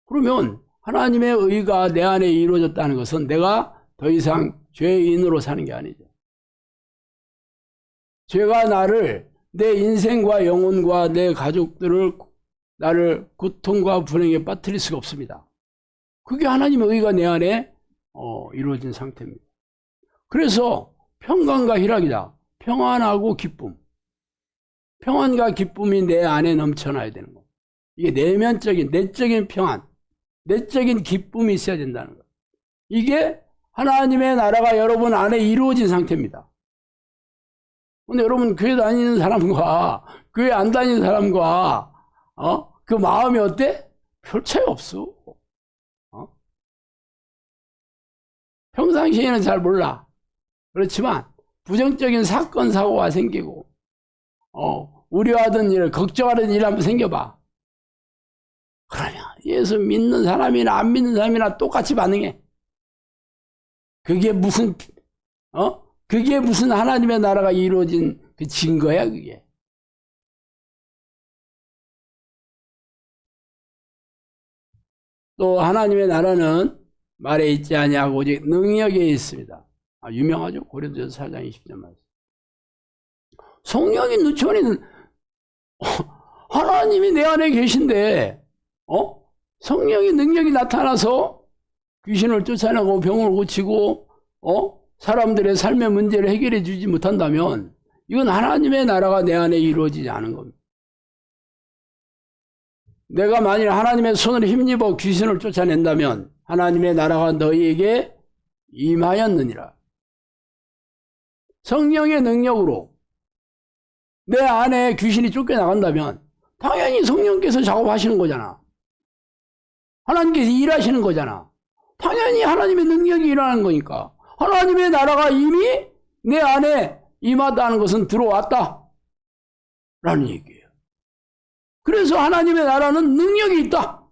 그러면 하나님의 의가 내 안에 이루어졌다는 것은 내가 더 이상 죄인으로 사는 게 아니죠. 죄가 나를 내 인생과 영혼과 내 가족들을 나를 고통과 불행에 빠뜨릴 수가 없습니다. 그게 하나님의 의가 내 안에 이루어진 상태입니다. 그래서 평강과 희락이다. 평안하고 기쁨. 평안과 기쁨이 내 안에 넘쳐나야 되는 거. 이게 내적인 평안, 내적인 기쁨이 있어야 된다는 거. 이게 하나님의 나라가 여러분 안에 이루어진 상태입니다. 근데 여러분 교회 다니는 사람과 교회 안 다니는 사람과 그 마음이 어때? 별 차이 없어. 평상시에는 잘 몰라. 그렇지만 부정적인 사건 사고가 생기고 우려하던 일, 걱정하는 일 한번 생겨봐. 그러면 예수 믿는 사람이나 안 믿는 사람이나 똑같이 반응해. 그게 무슨 하나님의 나라가 이루어진 그 증거야, 그게. 또 하나님의 나라는 말에 있지 아니하고 오직 능력에 있습니다. 유명하죠. 고린도전서 4장 20절 말씀. 성령이 누천이는 하나님이 내 안에 계신데 성령의 능력이 나타나서 귀신을 쫓아내고 병을 고치고 사람들의 삶의 문제를 해결해 주지 못한다면 이건 하나님의 나라가 내 안에 이루어지지 않은 겁니다. 내가 만일 하나님의 손을 힘입어 귀신을 쫓아낸다면 하나님의 나라가 너희에게 임하였느니라. 성령의 능력으로 내 안에 귀신이 쫓겨나간다면 당연히 성령께서 작업하시는 거잖아. 하나님께서 일하시는 거잖아. 당연히 하나님의 능력이 일어나는 거니까. 하나님의 나라가 이미 내 안에 임하다는 것은 들어왔다 라는 얘기예요. 그래서 하나님의 나라는 능력이 있다.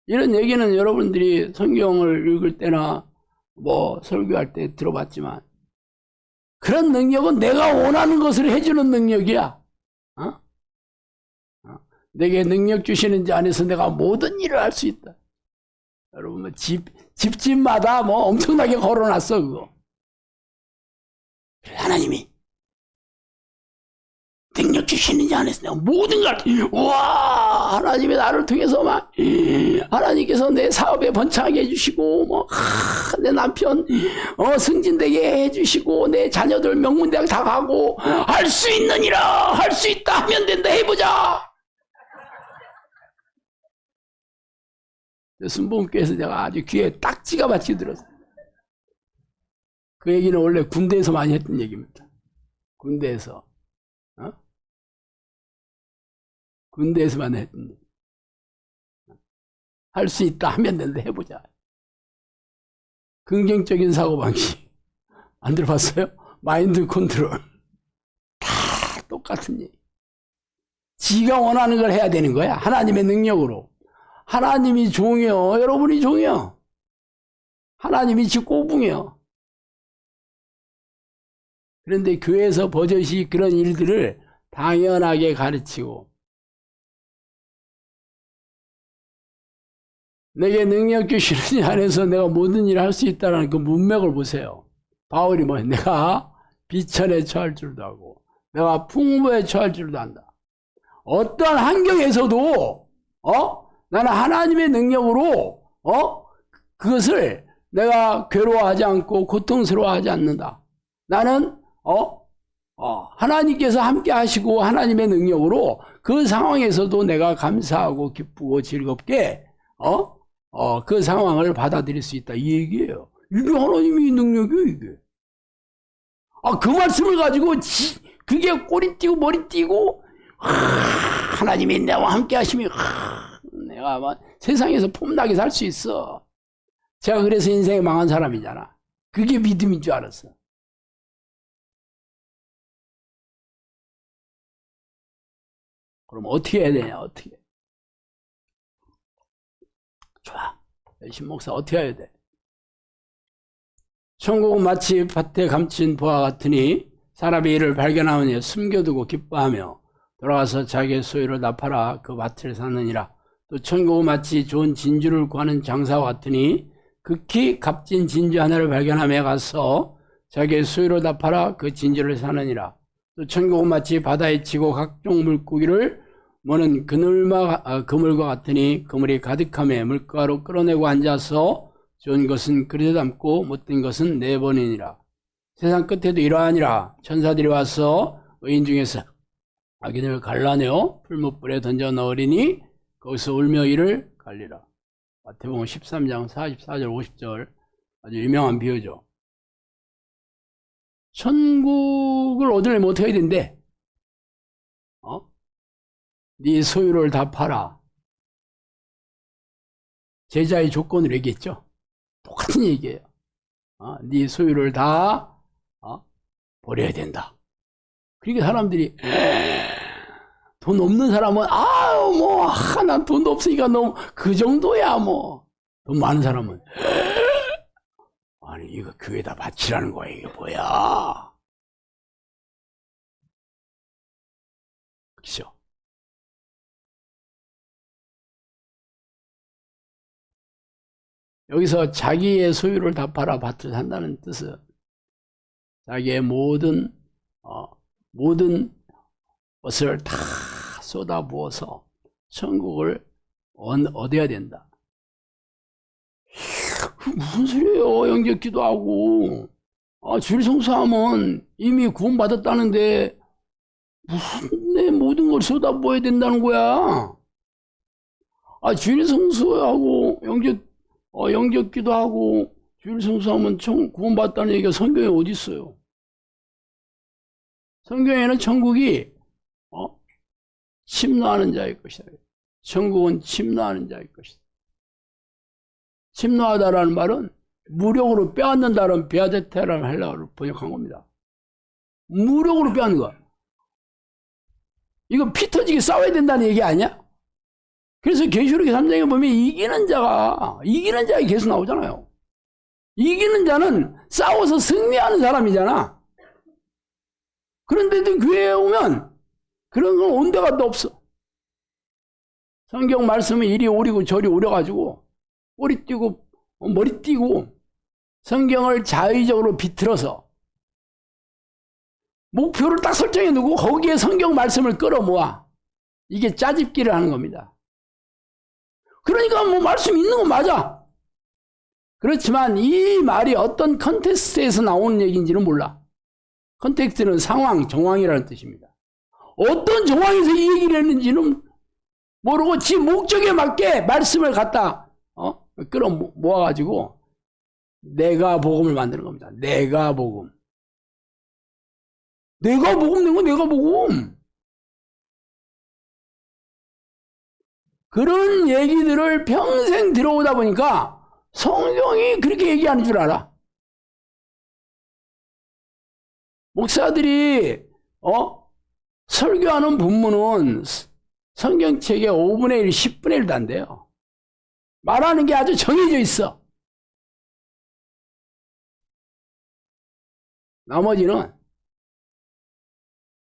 이런 얘기는 여러분들이 성경을 읽을 때나 설교할 때 들어봤지만 그런 능력은 내가 원하는 것을 해주는 능력이야. 내게 능력 주시는 자 안에서 내가 모든 일을 할 수 있다. 여러분 집집마다 엄청나게 걸어놨어 그거. 하나님이 능력 주시는 자 안에서 내가 모든 걸 와 하나님이 나를 통해서 막 하나님께서 내 사업에 번창하게 해주시고 내 남편 승진되게 해주시고 내 자녀들 명문대학 다 가고 할 수 있느니라 할 수 있다 하면 된다 해보자. 순복음교회에서 내가 아주 귀에 딱지가 맞게 들었어요. 그 얘기는 원래 군대에서 많이 했던 얘기입니다. 군대에서 군대에서만 했던 얘기. 할 수 있다 하면 된다 해보자. 긍정적인 사고방식 안 들어봤어요? 마인드 컨트롤 다 똑같은 얘기. 지가 원하는 걸 해야 되는 거야. 하나님의 능력으로. 하나님이 종이요. 여러분이 종이요. 하나님이 지 꼬붕이요. 그런데 교회에서 버젓이 그런 일들을 당연하게 가르치고 내게 능력 주시는 안에서 내가 모든 일을 할 수 있다는 그 문맥을 보세요. 바울이 내가 비천에 처할 줄도 알고 내가 풍부에 처할 줄도 안다. 어떤 환경에서도 나는 하나님의 능력으로 그것을 내가 괴로워하지 않고 고통스러워하지 않는다. 나는 하나님께서 함께 하시고 하나님의 능력으로 그 상황에서도 내가 감사하고 기쁘고 즐겁게 그 상황을 받아들일 수 있다. 이 얘기예요. 이게 하나님의 능력이에요, 이게. 그 말씀을 가지고 그게 꼬리 띄고 머리 띄고 하나님이 나와 함께 하시면 내가 아마 세상에서 폼나게 살 수 있어. 제가 그래서 인생에 망한 사람이잖아. 그게 믿음인 줄 알았어. 그럼 어떻게 해야 되냐, 어떻게. 좋아. 신목사 어떻게 해야 돼? 천국은 마치 밭에 감춘 보화 같으니 사람이 이를 발견하면 숨겨두고 기뻐하며 돌아가서 자기의 소유를 다 팔아 그 밭을 사느니라. 또 천국은 마치 좋은 진주를 구하는 장사와 같으니 극히 값진 진주 하나를 발견하며 가서 자기의 소유를 다 팔아 그 진주를 사느니라. 또 천국은 마치 바다에 치고 각종 물고기를 모는 그물과 같으니 그물이 가득하며 물가로 끌어내고 앉아서 좋은 것은 그릇에 담고 못된 것은 내버리니라. 세상 끝에도 이러하니라. 천사들이 와서 의인 중에서 악인을 갈라내어 풀무불에 던져 넣으리니 거기서 울며 이를 갈리라. 마태복음 13장 44절 50절 아주 유명한 비유죠. 천국을 얻으려면 어떻게 해야 된대? 네 소유를 다 팔아. 제자의 조건을 얘기했죠. 똑같은 얘기예요. 네 소유를 다 버려야 된다. 그러니까 사람들이 돈 없는 사람은 난 돈도 없으니까 너무 그 정도야 돈 많은 사람은 아니 이거 교회에다 바치라는 거야. 이게 뭐야? 그렇죠? 여기서 자기의 소유를 다 팔아 밭을 산다는 뜻은 자기의 모든 것을 다 쏟아부어서 천국을 얻어야 된다. 무슨 소리예요? 영접 기도하고 주일 성수하면 이미 구원받았다는데 무슨 내 모든 걸 쏟아부어야 된다는 거야? 주일 성수하고 영접 기도하고 주일 성수하면 구원받았다는 얘기가 성경에 어디 있어요? 성경에는 천국이 침노하는 자의 것이다. 천국은 침노하는 자의 것이다. 침노하다라는 말은 무력으로 빼앗는다는 베아제테라는 헬라어로 번역한 겁니다. 무력으로 빼앗는 거야. 이거 피 터지게 싸워야 된다는 얘기 아니야? 그래서 계시록의 3장에 보면 이기는 자가 계속 나오잖아요. 이기는 자는 싸워서 승리하는 사람이잖아. 그런데도 교회에 오면 그런 건 온데가 또 없어. 성경 말씀은 이리 오리고 저리 오려가지고 꼬리 띄고 머리 띄고 성경을 자의적으로 비틀어서 목표를 딱 설정해 두고 거기에 성경 말씀을 끌어모아. 이게 짜집기를 하는 겁니다. 그러니까 뭐 말씀 있는 건 맞아. 그렇지만 이 말이 어떤 컨텍스트에서 나오는 얘기인지는 몰라. 컨텍스트는 상황, 정황이라는 뜻입니다. 어떤 정황에서 이 얘기를 했는지는 모르고 지 목적에 맞게 말씀을 갖다 끌어 모아가지고 내가 복음을 만드는 겁니다. 내가 복음. 내가 복음 낸 건 내가 복음. 그런 얘기들을 평생 들어오다 보니까 성경이 그렇게 얘기하는 줄 알아. 목사들이 설교하는 본문은 성경책의 5분의 1, 10분의 1도 안 돼요. 말하는 게 아주 정해져 있어. 나머지는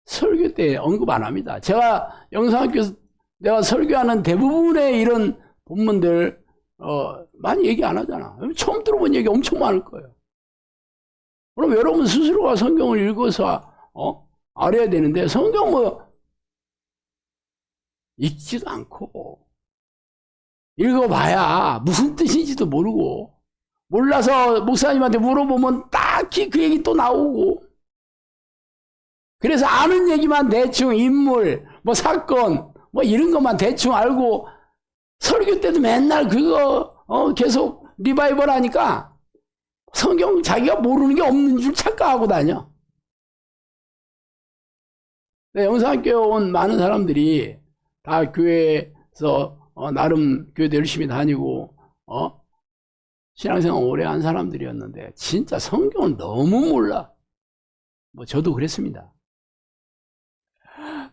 설교 때 언급 안 합니다. 제가 영상학교에서 내가 설교하는 대부분의 이런 본문들 많이 얘기 안 하잖아. 처음 들어본 얘기 엄청 많을 거예요. 그럼 여러분 스스로가 성경을 읽어서 알아야 되는데 성경 읽지도 않고 읽어봐야 무슨 뜻인지도 모르고 몰라서 목사님한테 물어보면 딱히 그 얘기 또 나오고 그래서 아는 얘기만 대충 인물 사건 이런 것만 대충 알고 설교 때도 맨날 그거 계속 리바이벌 하니까 성경 자기가 모르는 게 없는 줄 착각하고 다녀. 영상학교에 온 많은 사람들이 다 교회에서 나름 교회도 열심히 다니고 신앙생활 오래 한 사람들이었는데 진짜 성경을 너무 몰라. 저도 그랬습니다.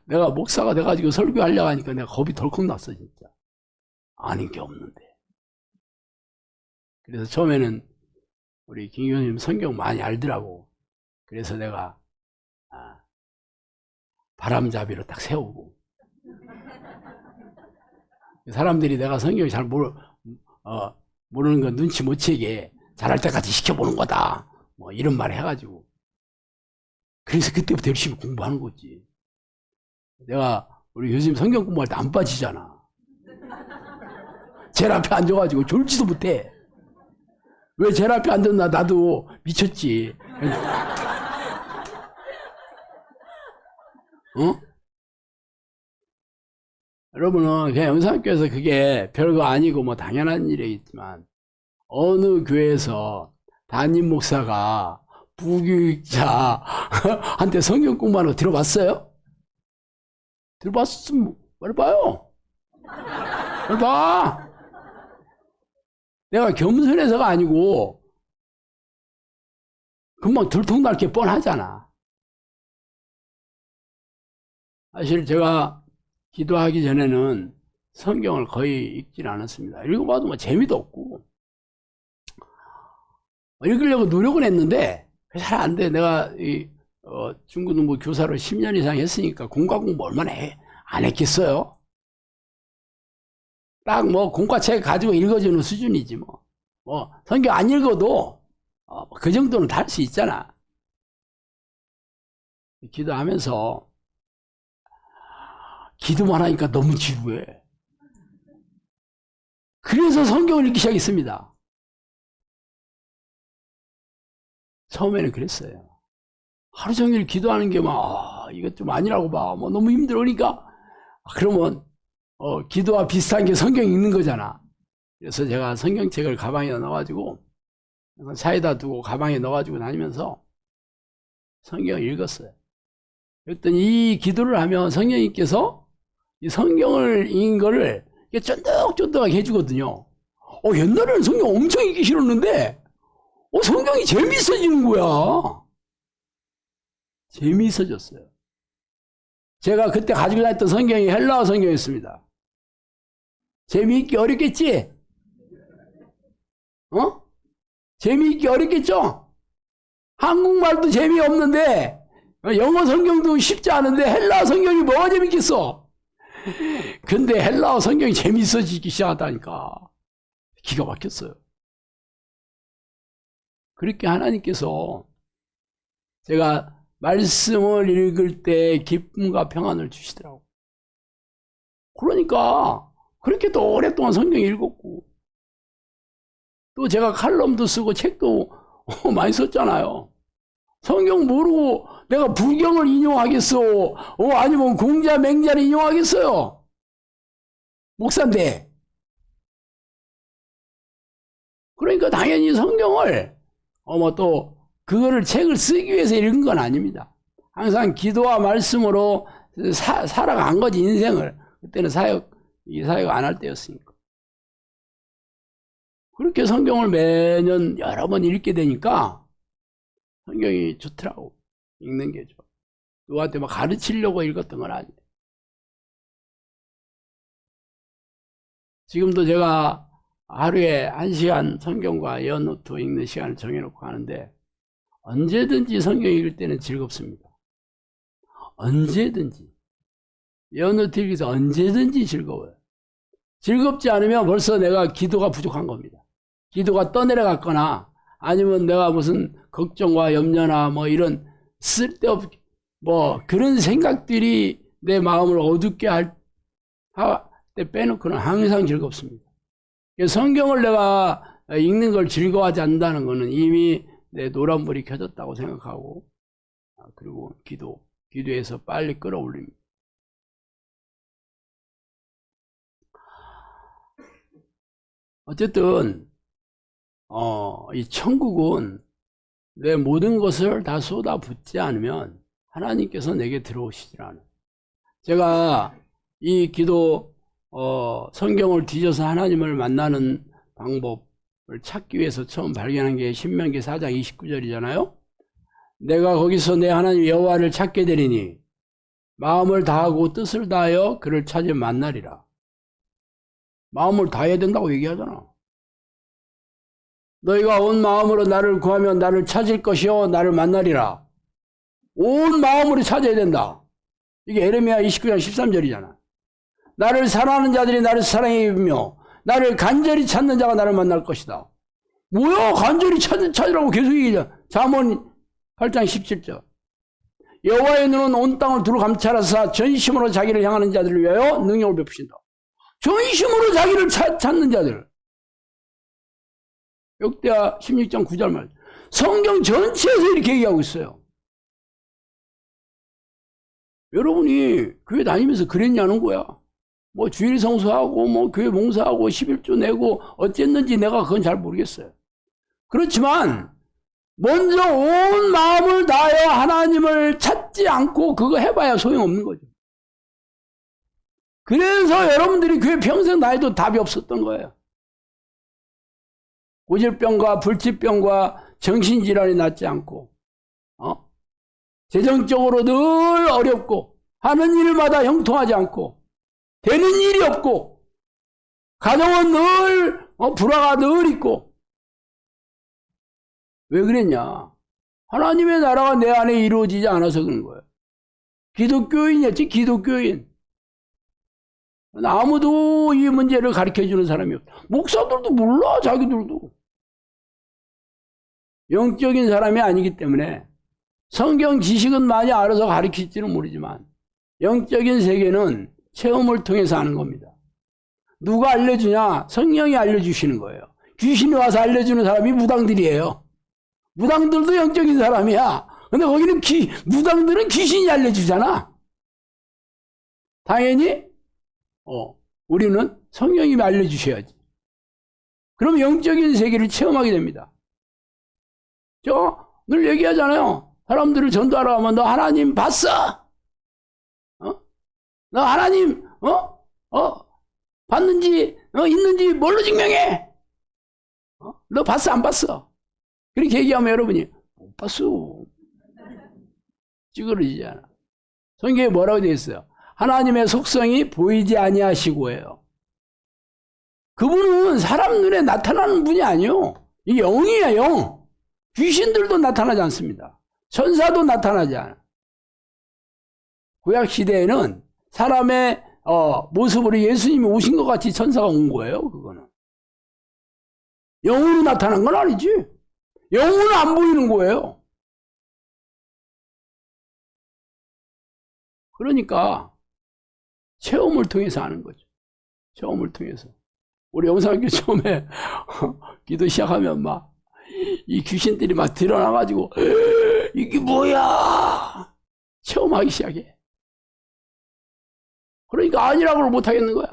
내가 목사가 돼가지고 설교하려고 하니까 내가 겁이 덜컥 났어 진짜. 아닌 게 없는데. 그래서 처음에는 우리 김 교수님 성경 많이 알더라고. 그래서 내가 바람잡이로 딱 세우고 사람들이 내가 성경을 잘 모르는 거 눈치 못 채게 잘할 때까지 시켜보는 거다 이런 말 해가지고 그래서 그때부터 열심히 공부하는 거지. 내가 우리 교수님 성경 공부할 때 안 빠지잖아. 제일 앞에 앉아가지고 졸지도 못해. 왜 제일 앞에 앉았나 나도 미쳤지. 여러분은 그냥 영상교회에서 그게 별거 아니고 당연한 일이겠지만 어느 교회에서 담임 목사가 부교육자한테 성경 공부하는 거 들어봤어요? 들어봤으면 말해봐요. 말해봐. 내가 겸손해서가 아니고 금방 들통날 게 뻔하잖아. 사실 제가 기도하기 전에는 성경을 거의 읽질 않았습니다. 읽어봐도 재미도 없고 읽으려고 노력은 했는데 잘 안 돼. 내가 중고등부 교사로 10년 이상 했으니까 공과 공부 얼마나 안 했겠어요? 딱 공과책 가지고 읽어주는 수준이지 뭐 성경 안 읽어도 그 정도는 다 할 수 있잖아. 기도하면서 기도만 하니까 너무 지루해. 그래서 성경을 읽기 시작했습니다. 처음에는 그랬어요. 하루 종일 기도하는 게 막, 이것 좀 아니라고 봐. 뭐 너무 힘들어. 그러니까, 그러면, 기도와 비슷한 게 성경 읽는 거잖아. 그래서 제가 성경책을 가방에 넣어가지고, 사이다 두고 가방에 넣어가지고 다니면서 성경을 읽었어요. 그랬더니 이 기도를 하면 성령님께서 이 성경을 읽은 거를 쫀득쫀득하게 해주거든요. 옛날에는 성경 엄청 읽기 싫었는데, 성경이 재미있어지는 거야. 재미있어졌어요. 제가 그때 가지고 다녔던 성경이 헬라어 성경이었습니다. 재미있기 어렵겠지? 재미있기 어렵겠죠? 한국말도 재미없는데, 영어 성경도 쉽지 않은데, 헬라어 성경이 뭐가 재밌겠어? 근데 헬라어 성경이 재미있어지기 시작하다니까. 기가 막혔어요. 그렇게 하나님께서 제가 말씀을 읽을 때 기쁨과 평안을 주시더라고. 그러니까 그렇게 또 오랫동안 성경 읽었고, 또 제가 칼럼도 쓰고 책도 많이 썼잖아요. 성경 모르고 내가 불경을 인용하겠어? 아니면 공자 맹자를 인용하겠어요? 목사인데. 그러니까 당연히 성경을 또 그거를 책을 쓰기 위해서 읽은 건 아닙니다. 항상 기도와 말씀으로 살아간 거지, 인생을. 그때는 이 사역 안 할 때였으니까. 그렇게 성경을 매년 여러 번 읽게 되니까 성경이 좋더라고. 읽는 게 좋아. 누구한테 막 가르치려고 읽었던 건 아니에요. 지금도 제가 하루에 1시간 성경과 예언노트 읽는 시간을 정해놓고 하는데, 언제든지 성경 읽을 때는 즐겁습니다. 언제든지. 예언노트 읽기서 언제든지 즐거워요. 즐겁지 않으면 벌써 내가 기도가 부족한 겁니다. 기도가 떠내려갔거나, 아니면 내가 무슨 걱정과 염려나 뭐 이런 그런 생각들이 내 마음을 어둡게 할 때 빼놓고는 항상 즐겁습니다. 성경을 내가 읽는 걸 즐거워하지 않는다는 것은 이미 내 노란불이 켜졌다고 생각하고, 그리고 기도에서 빨리 끌어올립니다. 어쨌든 이 천국은 내 모든 것을 다 쏟아붓지 않으면 하나님께서 내게 들어오시질 않아요. 제가 이 성경을 뒤져서 하나님을 만나는 방법을 찾기 위해서 처음 발견한 게 신명기 4장 29절이잖아요. 내가 거기서 내 하나님 여호와를 찾게 되리니 마음을 다하고 뜻을 다하여 그를 찾아 만나리라. 마음을 다해야 된다고 얘기하잖아. 너희가 온 마음으로 나를 구하면 나를 찾을 것이요 나를 만나리라. 온 마음으로 찾아야 된다. 이게 에레미야 29장 13절이잖아. 나를 사랑하는 자들이 나를 사랑해 입으며 나를 간절히 찾는 자가 나를 만날 것이다. 뭐야, 간절히 찾으라고 계속 얘기하잖아. 잠언 8장 17절. 여호와의 눈은 온 땅을 두루 감찰하사 전심으로 자기를 향하는 자들을 위하여 능력을 베푸신다. 전심으로 자기를 찾는 자들. 역대하 16장 9절 말. 성경 전체에서 이렇게 얘기하고 있어요. 여러분이 교회 다니면서 그랬냐는 거야. 뭐 주일 성수하고 뭐 교회 봉사하고 11조 내고 어쨌는지 내가 그건 잘 모르겠어요. 그렇지만 먼저 온 마음을 다하여 하나님을 찾지 않고 그거 해봐야 소용없는 거죠. 그래서 여러분들이 교회 평생 다녀도 답이 없었던 거예요. 고질병과 불치병과 정신질환이 낫지 않고, 재정적으로 늘 어렵고, 하는 일마다 형통하지 않고, 되는 일이 없고, 가정은 늘, 불화가 늘 있고. 왜 그랬냐? 하나님의 나라가 내 안에 이루어지지 않아서 그런 거예요. 기독교인이었지, 기독교인. 아무도 이 문제를 가르쳐 주는 사람이 없다. 목사들도 몰라, 자기들도. 영적인 사람이 아니기 때문에 성경 지식은 많이 알아서 가르칠지는 모르지만 영적인 세계는 체험을 통해서 하는 겁니다. 누가 알려주냐? 성령이 알려주시는 거예요. 귀신이 와서 알려주는 사람이 무당들이에요. 무당들도 영적인 사람이야. 근데 거기는 무당들은 귀신이 알려주잖아. 당연히 우리는 성령님이 알려주셔야지. 그럼 영적인 세계를 체험하게 됩니다. 저 늘 얘기하잖아요. 사람들을 전도하러 가면 너 하나님 봤어? 너 하나님 봤는지 있는지 뭘로 증명해? 너 봤어 안 봤어? 그렇게 얘기하면 여러분이 못 봤어. 찌그러지잖아. 성경에 뭐라고 되어 있어요? 하나님의 속성이 보이지 아니하시고예요. 그분은 사람 눈에 나타나는 분이 아니요. 이 영이야, 영. 귀신들도 나타나지 않습니다. 천사도 나타나지 않아. 구약 시대에는 사람의 모습으로 예수님이 오신 것 같이 천사가 온 거예요. 그거는 영으로 나타난 건 아니지. 영은 안 보이는 거예요. 그러니까 체험을 통해서 하는 거죠. 체험을 통해서. 우리 영상교 처음에 기도 시작하면 막 이 귀신들이 막 드러나가지고 이게 뭐야 체험하기 시작해. 그러니까 아니라고를 못하겠는 거야.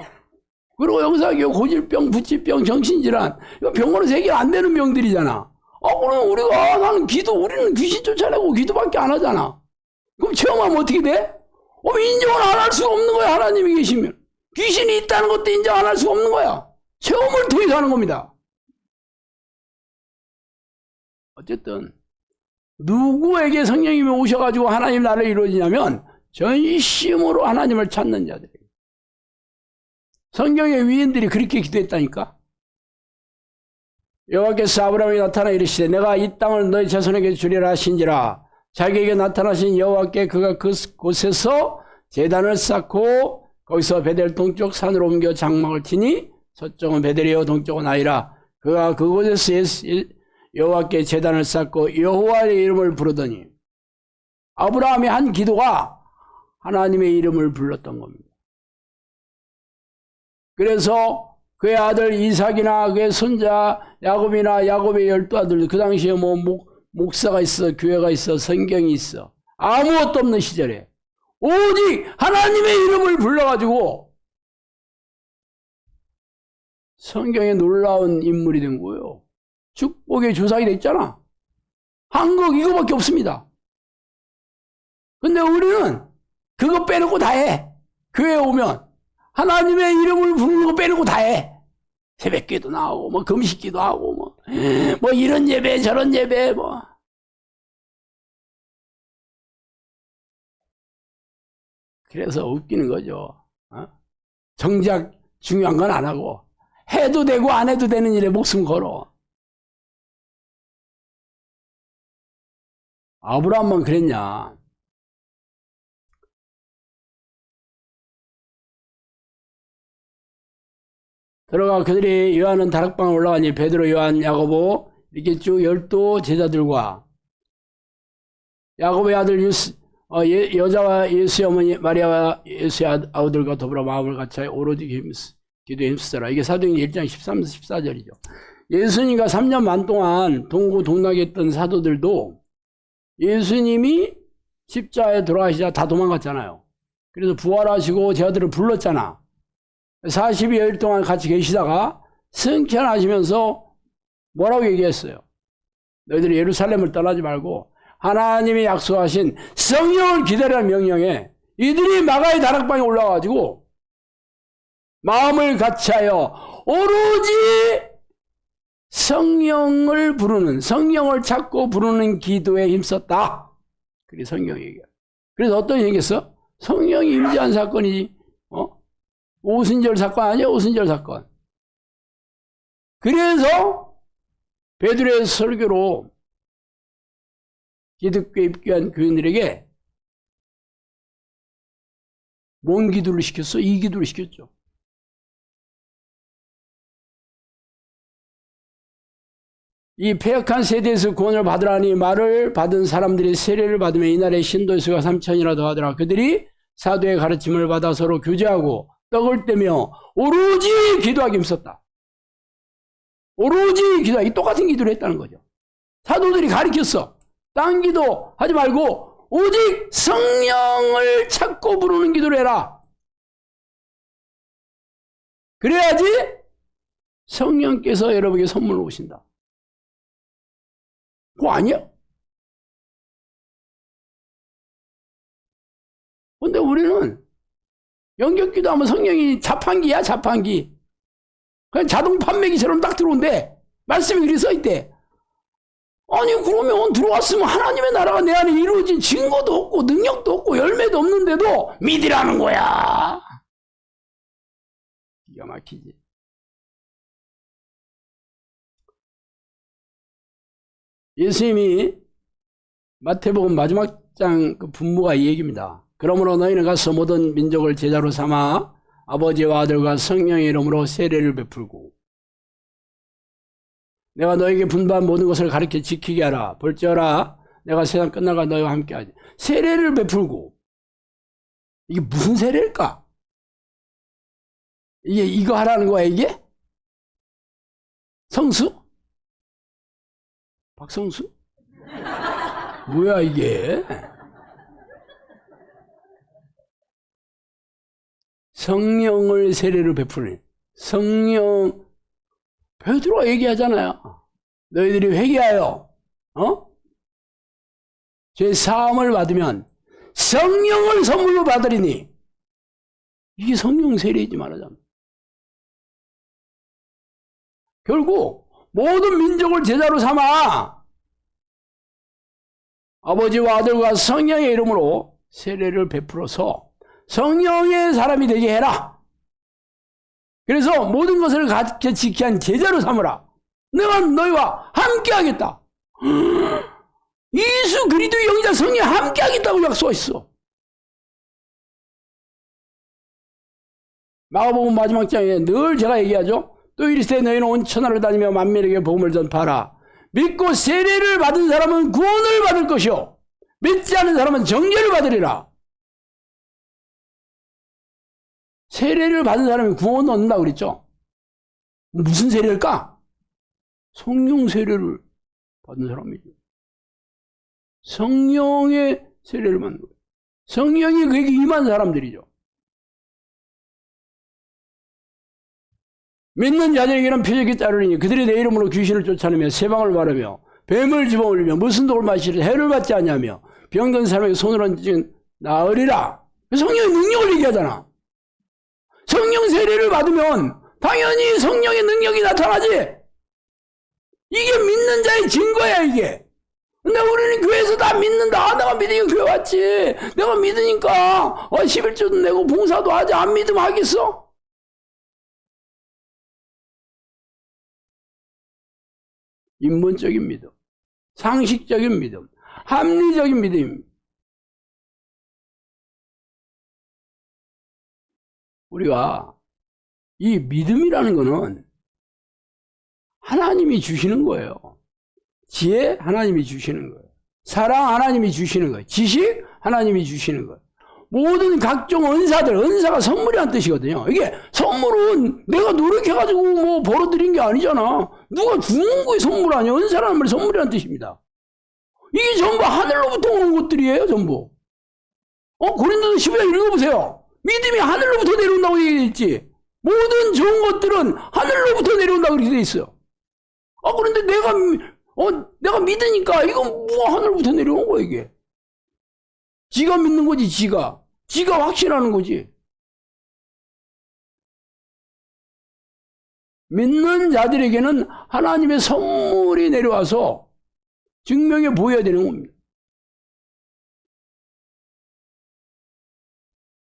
그리고 영상교 고질병, 부치병, 정신질환 이거 병원에서 해결 안 되는 병들이잖아. 그럼 우리가 우리는 귀신 쫓아내고 기도밖에 안 하잖아. 그럼 체험하면 어떻게 돼? 인정을 안 할 수가 없는 거야. 하나님이 계시면 귀신이 있다는 것도 인정 안 할 수가 없는 거야. 체험을 통해서 하는 겁니다. 어쨌든 누구에게 성령님이 오셔가지고 하나님 나라를 이루어지냐면 전심으로 하나님을 찾는 자들이에요. 성경의 위인들이 그렇게 기도했다니까. 여호와께서 아브라함에게 나타나 이르시되 내가 이 땅을 너희 자손에게 주리라 하신지라. 자기에게 나타나신 여호와께 그가 그곳에서 제단을 쌓고 거기서 베델 동쪽 산으로 옮겨 장막을 치니 서쪽은 베델이요 동쪽은 아이라. 그가 그곳에서 여호와께 제단을 쌓고 여호와의 이름을 부르더니 아브라함이 한 기도가 하나님의 이름을 불렀던 겁니다. 그래서 그의 아들 이삭이나 그의 손자 야곱이나 야곱의 12아들 그 당시에 목사가 있어 교회가 있어 성경이 있어 아무것도 없는 시절에 오직 하나님의 이름을 불러가지고 성경에 놀라운 인물이 된 거예요. 축복의 조상이 됐잖아. 한국 이거밖에 없습니다. 근데 우리는 그거 빼놓고 다 해. 교회에 오면 하나님의 이름을 부르는 거 빼놓고 다 해. 새벽기도 나오고 금식기도 하고 이런 예배 저런 예배 그래서 웃기는 거죠. 정작 중요한 건 안 하고 해도 되고 안 해도 되는 일에 목숨 걸어. 아브라함만 그랬냐? 들어가 그들이 요한은 다락방에 올라가니 베드로, 요한, 야고보 이렇게 쭉 12 제자들과 야고보의 아들 여자와 예수의 어머니 마리아와 예수의 아우들과 더불어 마음을 같이 오로지 기도에 힘쓰라. 이게 사도행전 1장 13, 14절이죠. 예수님과 3년 반 동안 동고동락했던 사도들도 예수님이 십자가에 돌아가시자 다 도망갔잖아요. 그래서 부활하시고 제자들을 불렀잖아. 40여일 동안 같이 계시다가 승천하시면서 뭐라고 얘기했어요? 너희들이 예루살렘을 떠나지 말고 하나님이 약속하신 성령을 기다리라는 명령에 이들이 마가의 다락방에 올라와가지고 마음을 같이하여 오로지 성령을 부르는, 성령을 찾고 부르는 기도에 힘썼다. 그게 성경 얘기야. 그래서 어떤 얘기했어? 성령이 임재한 사건이 오순절 사건 아니야? 오순절 사건. 그래서 베드로의 설교로 기독교에 입교한 교인들에게 뭔 기도를 시켰어? 이 기도를 시켰죠. 이 패역한 세대에서 구원을 받으라니 말을 받은 사람들이 세례를 받으면 이날의 신도의 수가 3,000이라 더하더라. 그들이 사도의 가르침을 받아 서로 교제하고 떡을 떼며 오로지 기도하기 힘썼다. 오로지 기도하기, 똑같은 기도를 했다는 거죠. 사도들이 가르쳤어. 딴 기도 하지 말고 오직 성령을 찾고 부르는 기도를 해라. 그래야지 성령께서 여러분에게 선물을 오신다. 그거 아니야? 근데 우리는 영격기도 하면 성령이 자판기야, 자판기. 그냥 자동 판매기처럼 딱 들어온대. 말씀이 그렇게 써있대. 아니, 그러면 들어왔으면 하나님의 나라가 내 안에 이루어진 증거도 없고, 능력도 없고, 열매도 없는데도 믿으라는 거야. 기가 막히지. 예수님이 마태복음 마지막 장 그 분모가 이 얘기입니다. 그러므로 너희는 가서 모든 민족을 제자로 삼아 아버지와 아들과 성령의 이름으로 세례를 베풀고 내가 너에게 분부한 모든 것을 가르쳐 지키게 하라. 볼지어라 내가 세상 끝나가 너희와 함께하지. 세례를 베풀고 이게 무슨 세례일까? 이게 이거 하라는 거야 이게? 성수? 박성수? 뭐야 이게? 성령을 세례를 베푸는 성령. 베드로가 얘기하잖아요. 너희들이 회개하여 죄 사함을 받으면 성령을 선물로 받으리니. 이게 성령 세례이지 말하자면. 결국 모든 민족을 제자로 삼아 아버지와 아들과 성령의 이름으로 세례를 베풀어서 성령의 사람이 되게 해라. 그래서 모든 것을 가르쳐 지키게 한 제자로 삼으라. 내가 너희와 함께 하겠다. 예수 그리스도의 영이자 성령이 함께 하겠다고 약속했어. 마가복음 마지막 장에 늘 제가 얘기하죠. 또 이르시되 너희는 온 천하를 다니며 만민에게 복음을 전파하라. 믿고 세례를 받은 사람은 구원을 받을 것이요 믿지 않은 사람은 정죄를 받으리라. 세례를 받은 사람이 구원을 얻는다고 그랬죠. 무슨 세례일까? 성령 세례를 받은 사람이죠. 성령의 세례를 받는 거예요. 성령이 그에게 임한 사람들이죠. 믿는 자들에게는 표적이 따르리니 그들이 내 이름으로 귀신을 쫓아내며 세방을 바르며 뱀을 집어올리며 무슨 독을 마시려 해를 받지 않냐며 병든 사람에게 손을 얹은 나으리라. 성령의 능력을 얘기하잖아. 성령 세례를 받으면 당연히 성령의 능력이 나타나지. 이게 믿는 자의 증거야 이게. 근데 우리는 교회에서 다 믿는다. 내가 믿으니까 교회 왔지. 내가 믿으니까 11조도 내고 봉사도 하지. 안 믿으면 하겠어? 인본적인 믿음, 상식적인 믿음, 합리적인 믿음입니다. 우리가 이 믿음이라는 거는 하나님이 주시는 거예요. 지혜 하나님이 주시는 거예요. 사랑 하나님이 주시는 거예요. 지식 하나님이 주시는 거예요. 모든 각종 은사들, 은사가 선물이란 뜻이거든요. 이게 선물은 내가 노력해가지고 뭐 벌어들인 게 아니잖아. 누가 주는 거에 선물 아니야. 은사라는 말이 선물이란 뜻입니다. 이게 전부 하늘로부터 오는 것들이에요, 전부. 고린도서 15장 읽어보세요. 믿음이 하늘로부터 내려온다고 얘기했지. 모든 좋은 것들은 하늘로부터 내려온다고 그렇게 돼 있어요. 그런데 내가 믿으니까 이건 뭐가 하늘로부터 내려온 거야, 이게. 지가 믿는 거지, 지가 확신하는 거지. 믿는 자들에게는 하나님의 선물이 내려와서 증명해 보여야 되는 겁니다.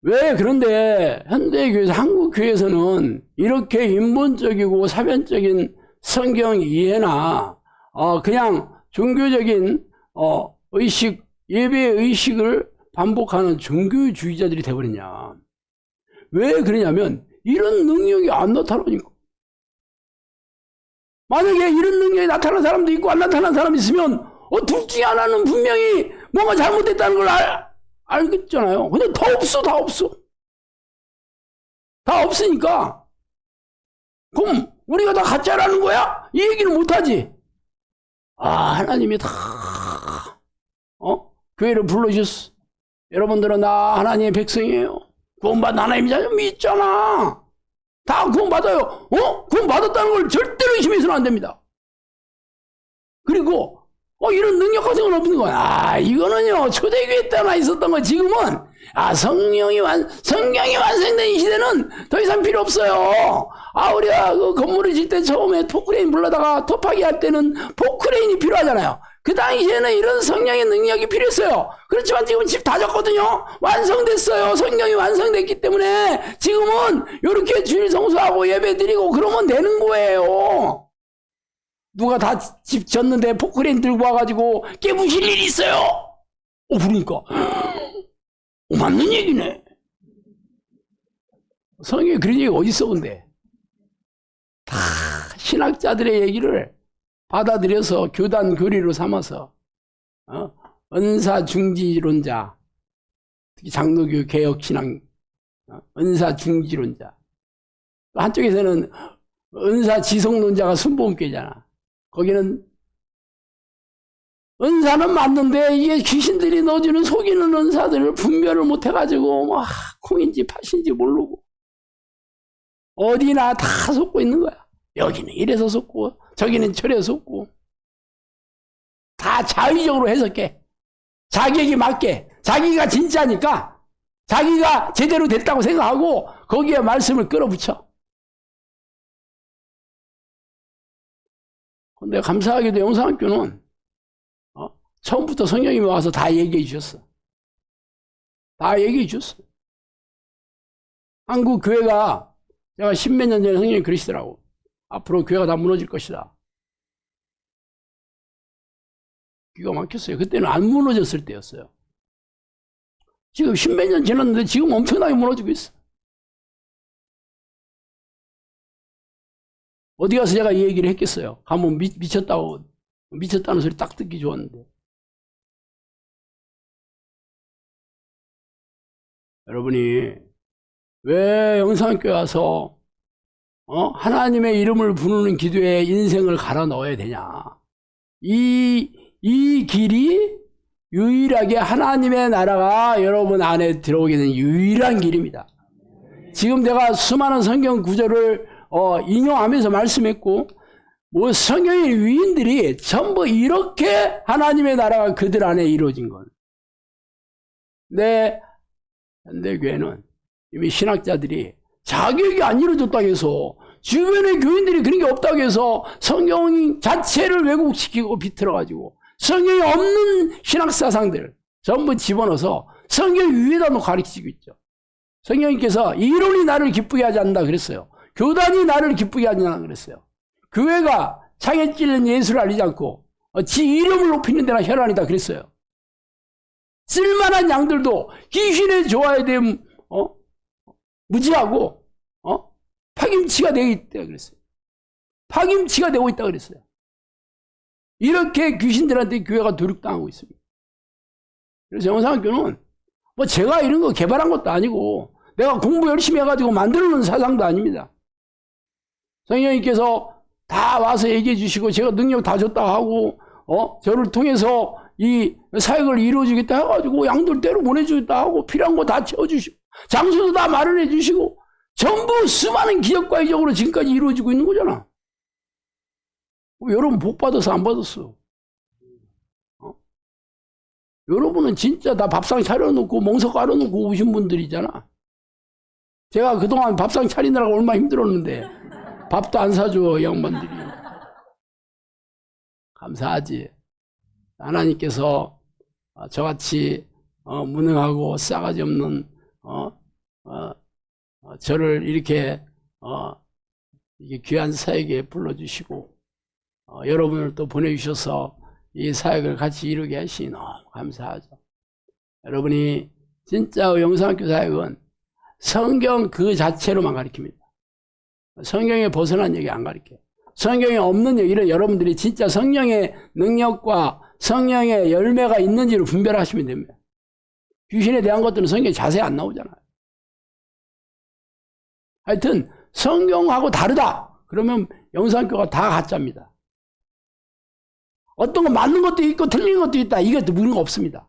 왜 그런데 현대교회에서 한국교회에서는 이렇게 인본적이고 사변적인 성경 이해나 그냥 종교적인 의식, 예배의 의식을 반복하는 종교주의자들이 돼버리냐. 왜 그러냐면 이런 능력이 안 나타나니까. 만약에 이런 능력이 나타난 사람도 있고 안 나타난 사람이 있으면 둘 중에 하나는 분명히 뭔가 잘못됐다는 걸 알겠잖아요. 근데 다 없어. 다 없으니까 그럼 우리가 다 가짜라는 거야? 이 얘기는 못하지. 하나님이 다 교회를 불러주셨어. 여러분들은 나 하나님의 백성이에요. 구원받은 하나님 자녀 믿잖아. 다 구원받아요. 구원받았다는 걸 절대로 의심해서는 안 됩니다. 그리고 이런 능력 같은 건 없는 거야. 이거는요 초대교회 때나 있었던 거. 지금은 성경이 완성된 이 시대는 더 이상 필요 없어요. 우리가 그 건물을 짓 때 처음에 포크레인 불러다가 토파기 할 때는 포크레인이 필요하잖아요. 그 당시에는 이런 성령의 능력이 필요했어요. 그렇지만 지금 집 다 졌거든요. 완성됐어요. 성경이 완성됐기 때문에 지금은 이렇게 주일 성수하고 예배 드리고 그러면 되는 거예요. 누가 다 집 졌는데 포크레인 들고 와가지고 깨부실 일이 있어요. 그러니까 맞는 얘기네. 성경에 그런 얘기가 어디 있어. 근데 다 신학자들의 얘기를 받아들여서 교단 교리로 삼아서 은사 중지론자, 특히 장로교 개혁신앙 은사 중지론자, 한쪽에서는 은사 지속론자가 순복음교회잖아. 거기는 은사는 맞는데 이게 귀신들이 넣어주는 속이는 은사들을 분별을 못해가지고 콩인지 팥인지 모르고 어디나 다 속고 있는 거야. 여기는 이래서 속고 저기는 저래서 속고 다 자의적으로 해석해. 자기에게 맞게. 자기가 진짜니까 자기가 제대로 됐다고 생각하고 거기에 말씀을 끌어붙여. 근데 감사하게도 영상학교는 처음부터 성령님이 와서 다 얘기해 주셨어. 다 얘기해 주셨어. 한국 교회가 제가 십몇 년 전에 성령님이 그러시더라고. 앞으로 교회가 다 무너질 것이다. 기가 막혔어요. 그때는 안 무너졌을 때였어요. 지금 십몇 년 지났는데 지금 엄청나게 무너지고 있어. 어디 가서 제가 이 얘기를 했겠어요. 가면 미쳤다는 소리 딱 듣기 좋았는데. 여러분이 왜 영상교회 와서 하나님의 이름을 부르는 기도에 인생을 갈아 넣어야 되냐. 이 길이 유일하게 하나님의 나라가 여러분 안에 들어오게 되는 유일한 길입니다. 지금 내가 수많은 성경 구절을 인용하면서 말씀했고, 성경의 위인들이 전부 이렇게 하나님의 나라가 그들 안에 이루어진 것. 근데 현대교회는 이미 신학자들이 자격이 안 이루어졌다고 해서, 주변의 교인들이 그런 게 없다고 해서 성경 자체를 왜곡시키고 비틀어가지고 성경이 없는 신학사상들 전부 집어넣어서 성경 위에다 놓고 가르치고 있죠. 성령님께서 이론이 나를 기쁘게 하지 않는다 그랬어요. 교단이 나를 기쁘게 하지 않는다 그랬어요. 교회가 창에 찔린 예수를 알리지 않고 지 이름을 높이는 데나 혈안이다 그랬어요. 쓸만한 양들도 귀신의 좋아에 대해 무지하고 파김치가 되고 있다 그랬어요. 파김치가 되고 있다 그랬어요. 이렇게 귀신들한테 교회가 도륙당하고 있습니다. 그래서 영상학교는 제가 이런 거 개발한 것도 아니고 내가 공부 열심히 해가지고 만들어 놓은 사상도 아닙니다. 성령님께서 다 와서 얘기해 주시고 제가 능력 다 줬다 하고 저를 통해서 이 사역을 이루어주겠다 해가지고 양들 때로 보내주겠다 하고 필요한 거 다 채워주시고 장소도 다 마련해 주시고 전부 수많은 기적과 이적으로 지금까지 이루어지고 있는 거잖아. 여러분 복 받아서 안 받았어. 여러분은 진짜 다 밥상 차려놓고 멍석 깔아놓고 오신 분들이잖아. 제가 그동안 밥상 차리느라고 얼마나 힘들었는데 밥도 안 사줘 이 양반들이. 감사하지. 하나님께서 저같이 무능하고 싸가지 없는 저를 이렇게 귀한 사역에 불러주시고 여러분을 또 보내주셔서 이 사역을 같이 이루게 하시니 너무 감사하죠. 여러분이 진짜 영상학교 사역은 성경 그 자체로만 가르칩니다. 성경에 벗어난 얘기 안 가르쳐요. 성경에 없는 얘기를 여러분들이 진짜 성령의 능력과 성령의 열매가 있는지를 분별하시면 됩니다. 귀신에 대한 것들은 성경에 자세히 안 나오잖아요. 하여튼 성경하고 다르다. 그러면 영산교가 다 가짜입니다. 어떤 거 맞는 것도 있고 틀린 것도 있다. 이것도 무리가 없습니다.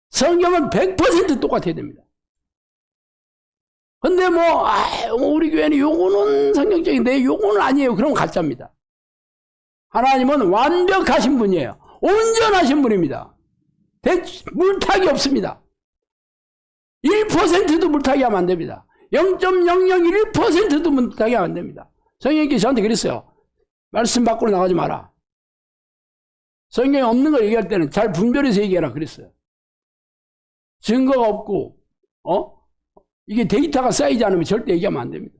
성경은 100% 똑같아야 됩니다. 근데 우리 교회는 요거는 성경적인데 요거는 아니에요. 그럼 가짜입니다. 하나님은 완벽하신 분이에요. 온전하신 분입니다. 물타기 없습니다. 1%도 물타기 하면 안 됩니다. 0.001%도 물타기 하면 안 됩니다. 성령님께서 저한테 그랬어요. 말씀 밖으로 나가지 마라. 성경에 없는 걸 얘기할 때는 잘 분별해서 얘기해라 그랬어요. 증거가 없고 이게 데이터가 쌓이지 않으면 절대 얘기하면 안 됩니다.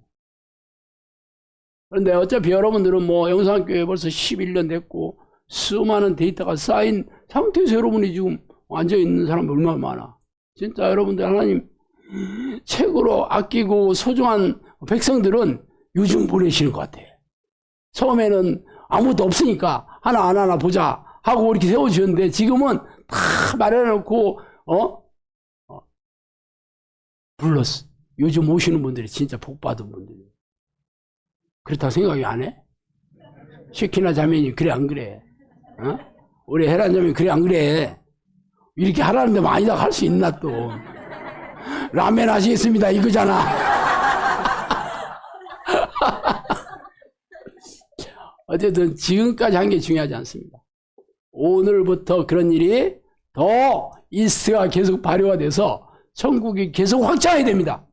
그런데 어차피 여러분들은 영산교회 벌써 11년 됐고 수많은 데이터가 쌓인 상태에서 여러분이 지금 앉아있는 사람이 얼마나 많아. 진짜 여러분들 하나님 최고로 아끼고 소중한 백성들은 요즘 보내시는 것 같아. 처음에는 아무것도 없으니까 하나 보자 하고 이렇게 세워주셨는데 지금은 다 마련해놓고 불렀어. 요즘 오시는 분들이 진짜 복받은 분들이에요. 그렇다고 생각이 안 해? 시키나 자매님 그래 안 그래? 우리 혜란 자매님 그래 안 그래? 이렇게 하라는데 많이 다 할 수 있나 또. 라면 하시겠습니다 이거잖아. 어쨌든 지금까지 한 게 중요하지 않습니다. 오늘부터 그런 일이 더 이스트가 계속 발효가 돼서 천국이 계속 확장해야 됩니다.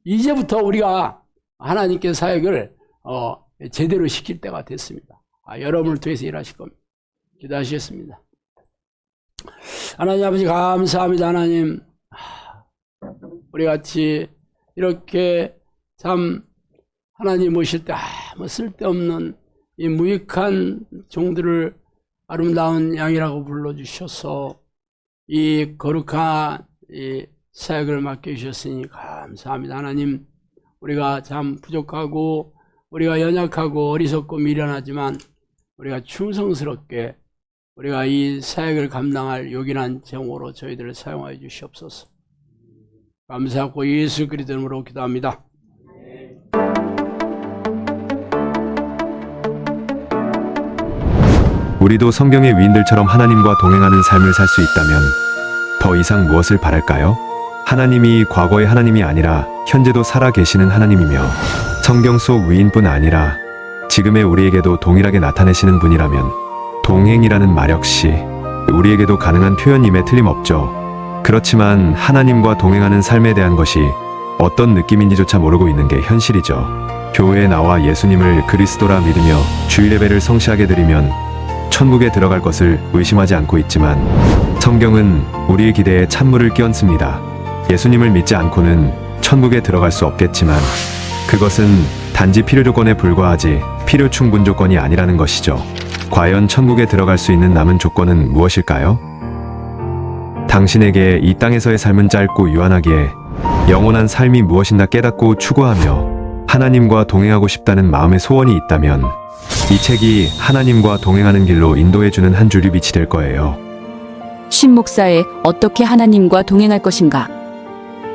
이제부터 우리가 하나님께 사역을 제대로 시킬 때가 됐습니다. 여러분을 통해서 일하실 겁니다. 기도하시겠습니다. 하나님 아버지 감사합니다. 하나님 우리 같이 이렇게 참 하나님 모실 때 아무 쓸데없는 이 무익한 종들을 아름다운 양이라고 불러주셔서 이 거룩한 이 사역을 맡겨주셨으니 감사합니다. 하나님 우리가 참 부족하고 우리가 연약하고 어리석고 미련하지만 우리가 충성스럽게 우리가 이 사역을 감당할 요긴한 정으로 저희들을 사용하여 주시옵소서. 감사하고 예수 그리스도 이름으로 기도합니다. 우리도 성경의 위인들처럼 하나님과 동행하는 삶을 살 수 있다면 더 이상 무엇을 바랄까요? 하나님이 과거의 하나님이 아니라 현재도 살아 계시는 하나님이며 성경 속 위인뿐 아니라 지금의 우리에게도 동일하게 나타내시는 분이라면 동행이라는 말 역시 우리에게도 가능한 표현임에 틀림없죠. 그렇지만 하나님과 동행하는 삶에 대한 것이 어떤 느낌인지조차 모르고 있는 게 현실이죠. 교회에 나와 예수님을 그리스도라 믿으며 주일 예배를 성실하게 드리면 천국에 들어갈 것을 의심하지 않고 있지만 성경은 우리의 기대에 찬물을 끼얹습니다. 예수님을 믿지 않고는 천국에 들어갈 수 없겠지만 그것은 단지 필요 조건에 불과하지 필요 충분 조건이 아니라는 것이죠. 과연 천국에 들어갈 수 있는 남은 조건은 무엇일까요? 당신에게 이 땅에서의 삶은 짧고 유한하기에 영원한 삶이 무엇인가 깨닫고 추구하며 하나님과 동행하고 싶다는 마음의 소원이 있다면 이 책이 하나님과 동행하는 길로 인도해주는 한 줄이 빛이 될 거예요. 신 목사의 어떻게 하나님과 동행할 것인가?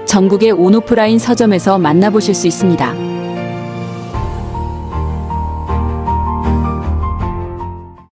전국의 온오프라인 서점에서 만나보실 수 있습니다.